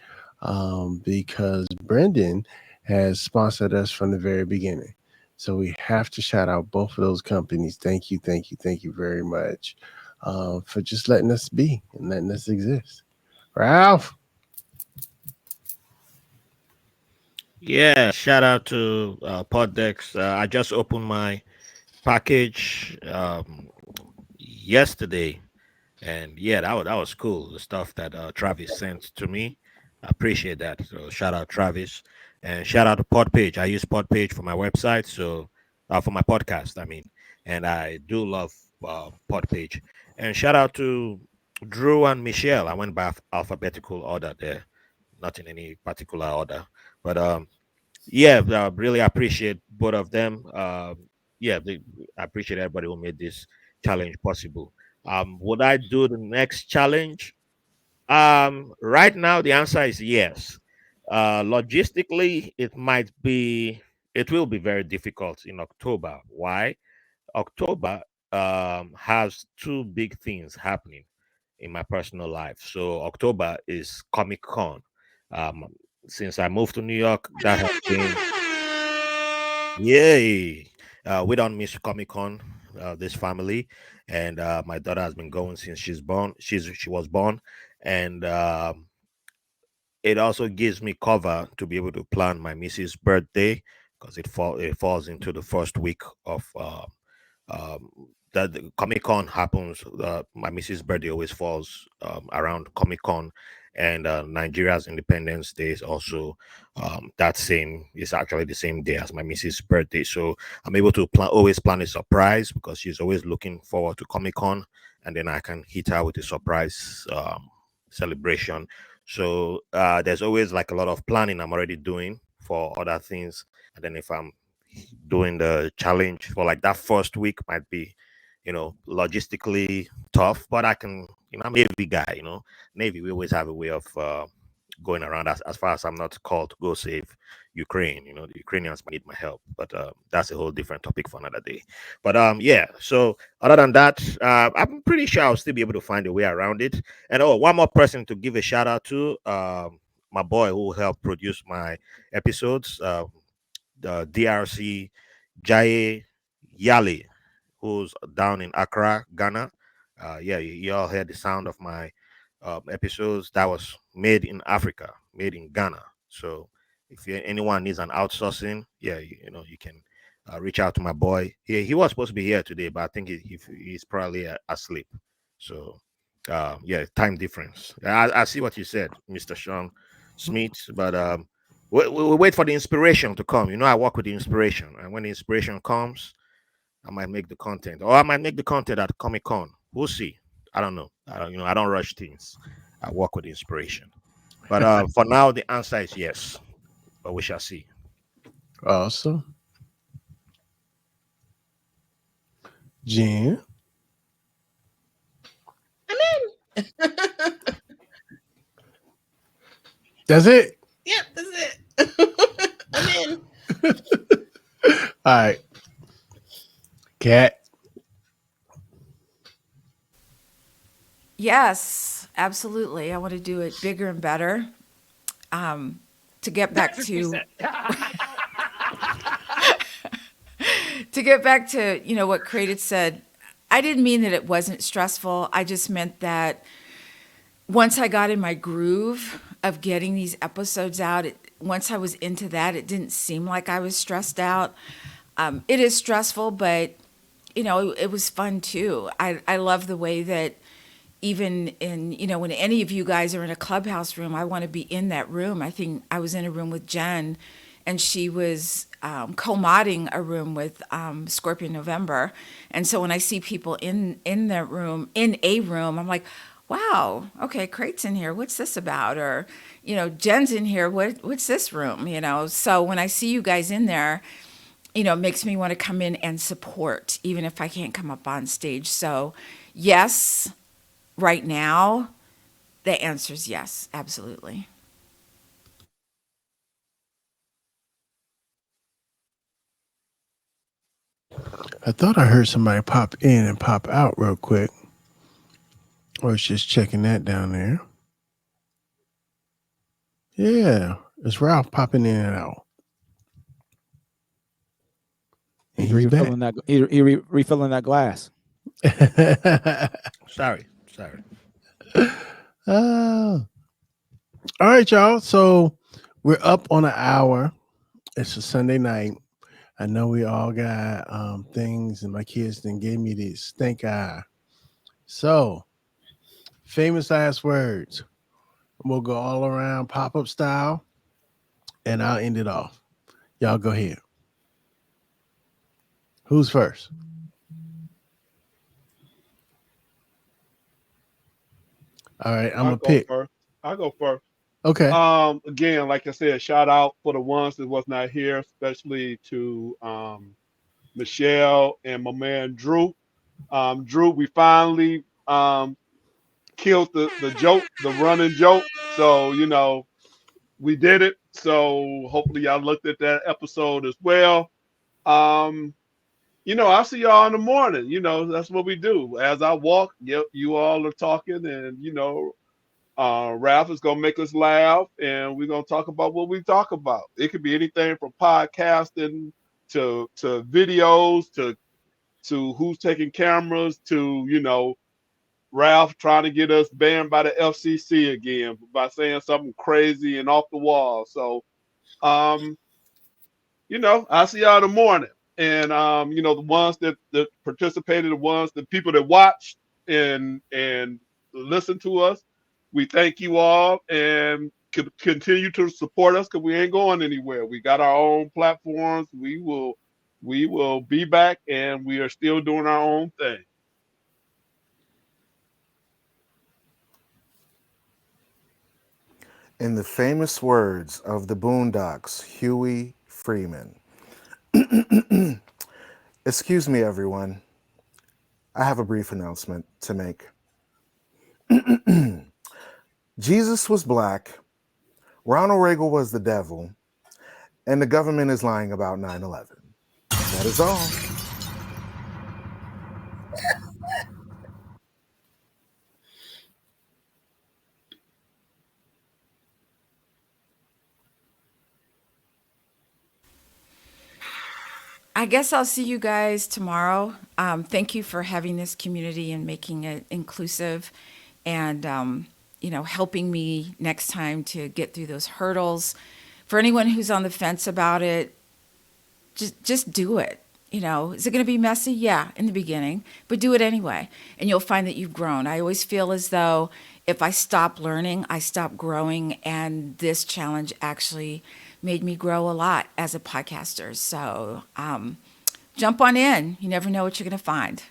because Brendan has sponsored us from the very beginning. So we have to shout out both of those companies. Thank you, thank you, thank you very much for just letting us be and letting us exist. Ralph. Yeah, shout out to Poddex. I just opened my package yesterday, and yeah, that was cool. The stuff that Travis sent to me, I appreciate that. So shout out Travis, and shout out to Podpage. I use Podpage for my website, so for my podcast, I mean, and I do love Podpage. And shout out to Drew and Michelle. I went by alphabetical order there, not in any particular order, but yeah, really appreciate both of them. Yeah, I appreciate everybody who made this challenge possible. Would I do the next challenge? Right now the answer is yes. Logistically, it will be very difficult in October. Why? October has two big things happening in my personal life. So October is Comic Con. Um, since I moved to New York, that has been yay. We don't miss Comic Con, this family, and my daughter has been going since she was born, and it also gives me cover to be able to plan my missus' birthday because it falls into the first week of um, that the Comic Con happens. My missus' birthday always falls around Comic Con, and Nigeria's Independence Day is also that same. It's actually the same day as my missus' birthday, so I'm able to always plan a surprise because she's always looking forward to Comic Con, and then I can hit her with a surprise celebration. So there's always like a lot of planning I'm already doing for other things, and then if I'm doing the challenge for like that first week might be, logistically tough, but I can, I'm a Navy guy, Navy, we always have a way of going around as far as I'm not called to go save Ukraine. The Ukrainians need my help, but that's a whole different topic for another day. But yeah, so other than that, I'm pretty sure I'll still be able to find a way around it. And oh, one more person to give a shout out to, my boy who helped produce my episodes, the DRC Jaye Yali, who's down in Accra, Ghana. Yeah, you all heard the sound of my episodes. That was made in Africa, made in Ghana. So if anyone needs an outsourcing, yeah, you can reach out to my boy. He was supposed to be here today, but I think he's probably asleep. So yeah, time difference. I see what you said, Mr. Sean Smith, but we wait for the inspiration to come. I work with the inspiration, and when the inspiration comes, I might make the content, or I might make the content at Comic Con. We'll see. I don't know. I don't rush things. I work with the inspiration. But for now, the answer is yes. But we shall see. Awesome. Jen. I'm in. That's it. Yep, that's it. I'm in. All right. Cat. Yes, absolutely. I want to do it bigger and better. To get back to what Created said, I didn't mean that it wasn't stressful. I just meant that once I got in my groove of getting these episodes out, once I was into that, it didn't seem like I was stressed out. It is stressful, but it was fun too. I love the way that even in, when any of you guys are in a clubhouse room, I want to be in that room. I think I was in a room with Jen, and she was co-modding a room with Scorpion November. And so when I see people in a room, I'm like, wow, okay, Crate's in here. What's this about? Or, Jen's in here. What's this room? So when I see you guys in there, it makes me want to come in and support, even if I can't come up on stage. So yes, right now, the answer is yes, absolutely. I thought I heard somebody pop in and pop out real quick. Or it's just checking that down there. Yeah, it's Ralph popping in and out. And he's refilling back. refilling that glass. Sorry. All right, y'all. So we're up on an hour. It's a Sunday night. I know we all got things, and my kids then gave me this stink eye. So, famous last words. We'll go all around pop-up style, and I'll end it off. Y'all go ahead. Who's first? All right, I'm gonna pick. I'll go first. Okay. Again, like I said, shout out for the ones that was not here, especially to Michelle and my man Drew. Drew, we finally killed the joke, the running joke. So, we did it. So hopefully y'all looked at that episode as well. I'll see y'all in the morning. That's what we do. As I walk, you all are talking, and Ralph is gonna make us laugh, and we're gonna talk about what we talk about. It could be anything from podcasting to videos to who's taking cameras to Ralph trying to get us banned by the FCC again by saying something crazy and off the wall. So, I'll see y'all in the morning. And the ones that participated, the people that watched and listened to us, we thank you all, and continue to support us because we ain't going anywhere. We got our own platforms. We will be back, and we are still doing our own thing. In the famous words of the Boondocks, Huey Freeman. Excuse me, everyone. I have a brief announcement to make. Jesus was black, Ronald Reagan was the devil, and the government is lying about 9/11. That is all. I guess I'll see you guys tomorrow. Thank you for having this community and making it inclusive, and helping me next time to get through those hurdles. For anyone who's on the fence about it, just do it. Is it going to be messy? Yeah, in the beginning, but do it anyway, and you'll find that you've grown. I always feel as though if I stop learning, I stop growing, and this challenge actually made me grow a lot as a podcaster. So jump on in. You never know what you're going to find.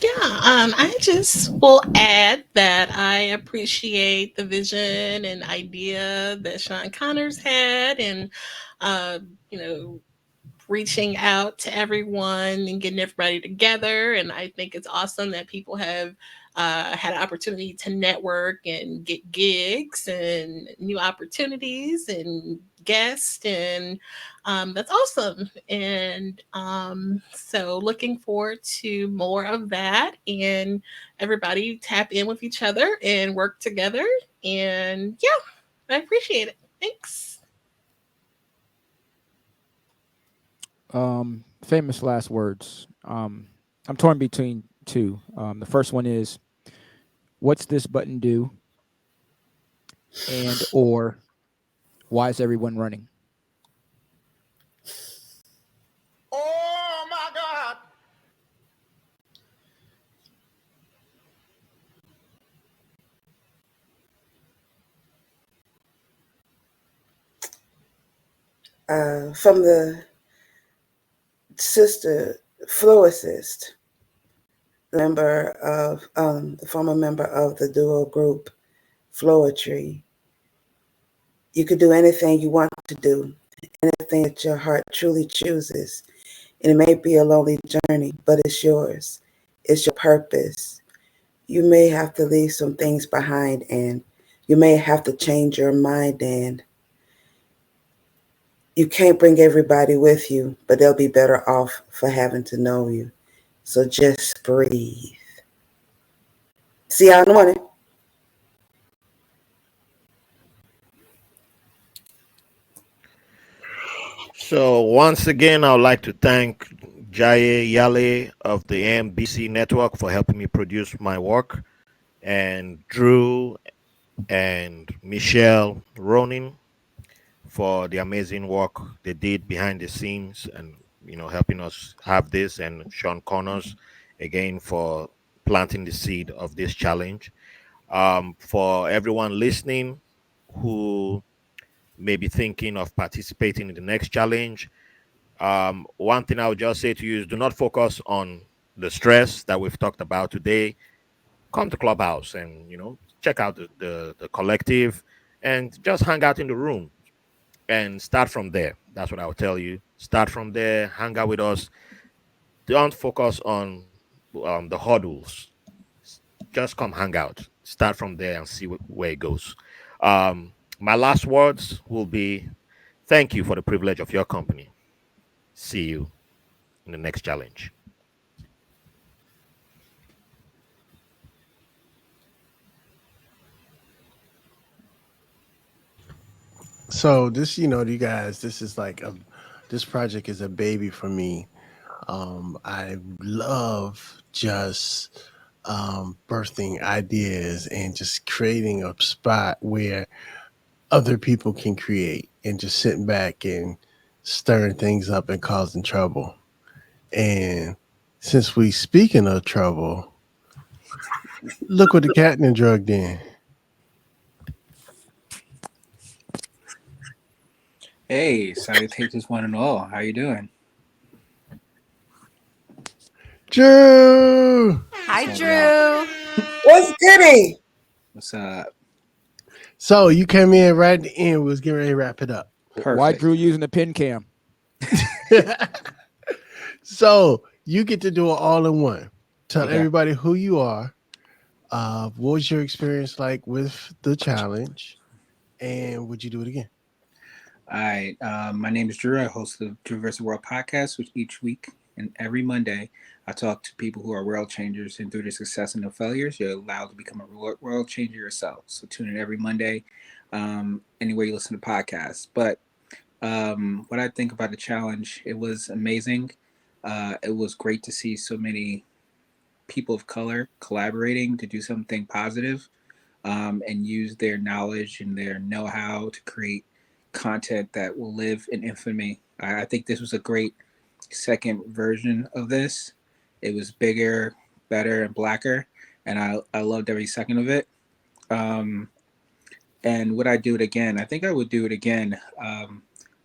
Yeah, I just will add that I appreciate the vision and idea that Sean Connors had, and reaching out to everyone and getting everybody together. And I think it's awesome that people have had an opportunity to network and get gigs and new opportunities and guests. And that's awesome. And so looking forward to more of that, and everybody tap in with each other and work together. And yeah, I appreciate it. Thanks. Famous last words. I'm torn between two. The first one is, "What's this button do?" and or "Why is everyone running?" Oh my God! From the sister Floicist, the former member of the duo group Floetry. You could do anything you want to do, anything that your heart truly chooses. And it may be a lonely journey, but it's yours. It's your purpose. You may have to leave some things behind, and you may have to change your mind, and you can't bring everybody with you, but they'll be better off for having to know you. So just breathe. See y'all in the morning. So once again, I would like to thank Jaye Yale of the MBC Network for helping me produce my work, and Drew and Michelle Ronin for the amazing work they did behind the scenes, and helping us have this, and Sean Connors again for planting the seed of this challenge. For everyone listening who may be thinking of participating in the next challenge, one thing I would just say to you is, do not focus on the stress that we've talked about today. Come to Clubhouse and check out the collective, and just hang out in the room and start from there. That's what I would tell you. Start from there, hang out with us. Don't focus on the hurdles. Just come hang out. Start from there and see where it goes. My last words will be, thank you for the privilege of your company. See you in the next challenge. So this, you guys, this project is a baby for me. I love just birthing ideas and just creating a spot where other people can create, and just sitting back and stirring things up and causing trouble. And since we speaking of trouble, look what the cat and drugged in. Hey, salutations one and all. How you doing? Drew. Hi, What's up, y'all? Drew. What's goody? What's up? So you came in right at the end. We was getting ready to wrap it up. Why Perfect. Drew using the pin cam? So you get to do it all in one. Tell Okay. everybody who you are. What was your experience like with the challenge, and would you do it again? All right. My name is Drew. I host the Drew vs. World podcast, which each week and every Monday I talk to people who are world changers, and through their success and their failures, you're allowed to become a world changer yourself. So tune in every Monday, anywhere you listen to podcasts. But what I think about the challenge, it was amazing. It was great to see so many people of color collaborating to do something positive, and use their knowledge and their know-how to create content that will live in infamy. I think this was a great second version of this. It was bigger, better, and blacker, and I loved every second of it. Um, and would I do it again? I think I would do it again.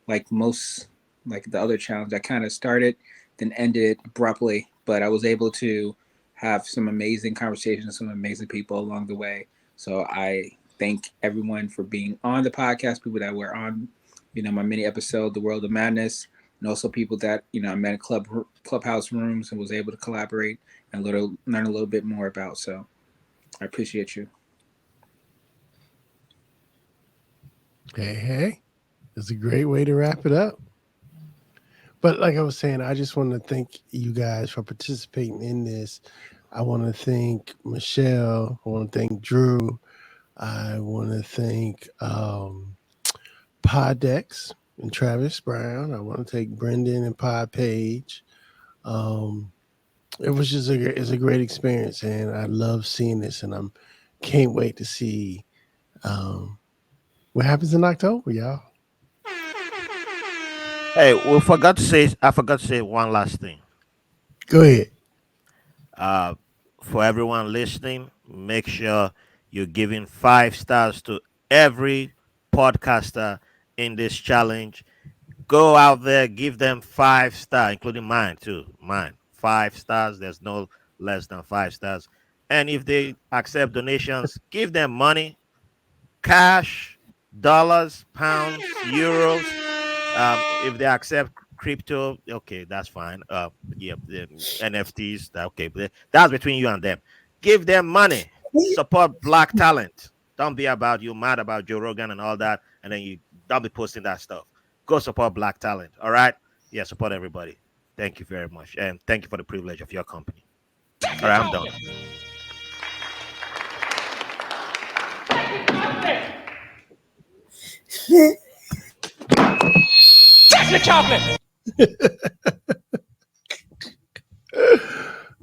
Like most, like the other challenge, I kind of started, then ended it abruptly, but I was able to have some amazing conversations, some amazing people along the way. So I thank everyone for being on the podcast, people that were on, my mini episode, The World of Madness. and also people that I met in clubhouse rooms and was able to collaborate and learn a little bit more about. So I appreciate you. Hey, it's a great way to wrap it up. But like I was saying, I just want to thank you guys for participating in this. I want to thank Michelle. I want to thank Drew. I want to thank Podex and Travis Brown. I want to thank Brendan and Pod Page. It was just it's a great experience, and I love seeing this, and can't wait to see what happens in October, y'all. Hey, I forgot to say one last thing. Go ahead. For everyone listening, make sure you're giving 5 stars to every podcaster in this challenge. Go out there, give them 5 stars, including mine too. Mine, 5 stars. There's no less than 5 stars. And if they accept donations, give them money, cash, dollars, pounds, euros. If they accept crypto, okay, that's fine. Yeah, the NFTs, okay, but that's between you and them. Give them money, support black talent. Don't be you mad about Joe Rogan and all that, and then you don't be posting that stuff. Go support black talent. All right, yeah, support everybody. Thank you very much, and thank you for the privilege of your company. All right, I'm done.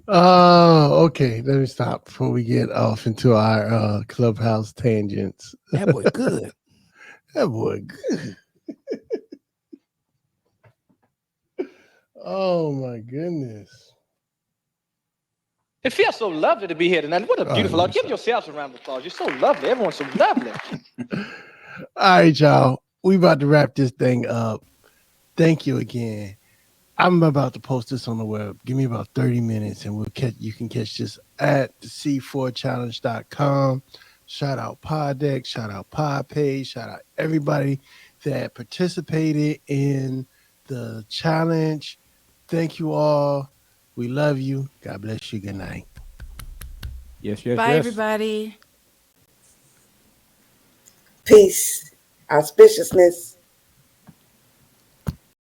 Oh, okay. Let me stop before we get off into our clubhouse tangents. That boy good. That boy good. Oh my goodness. It feels so lovely to be here tonight. What a beautiful let me Give yourselves a round of applause. You're so lovely. Everyone's so lovely. All right, y'all. We about to wrap this thing up. Thank you again. I'm about to post this on the web. Give me about 30 minutes and you can catch this at the C4challenge.com. Shout out Podex, shout out Pod Page, shout out everybody that participated in the challenge. Thank you all. We love you. God bless you. Good night. Yes. Bye, everybody. Peace. Auspiciousness.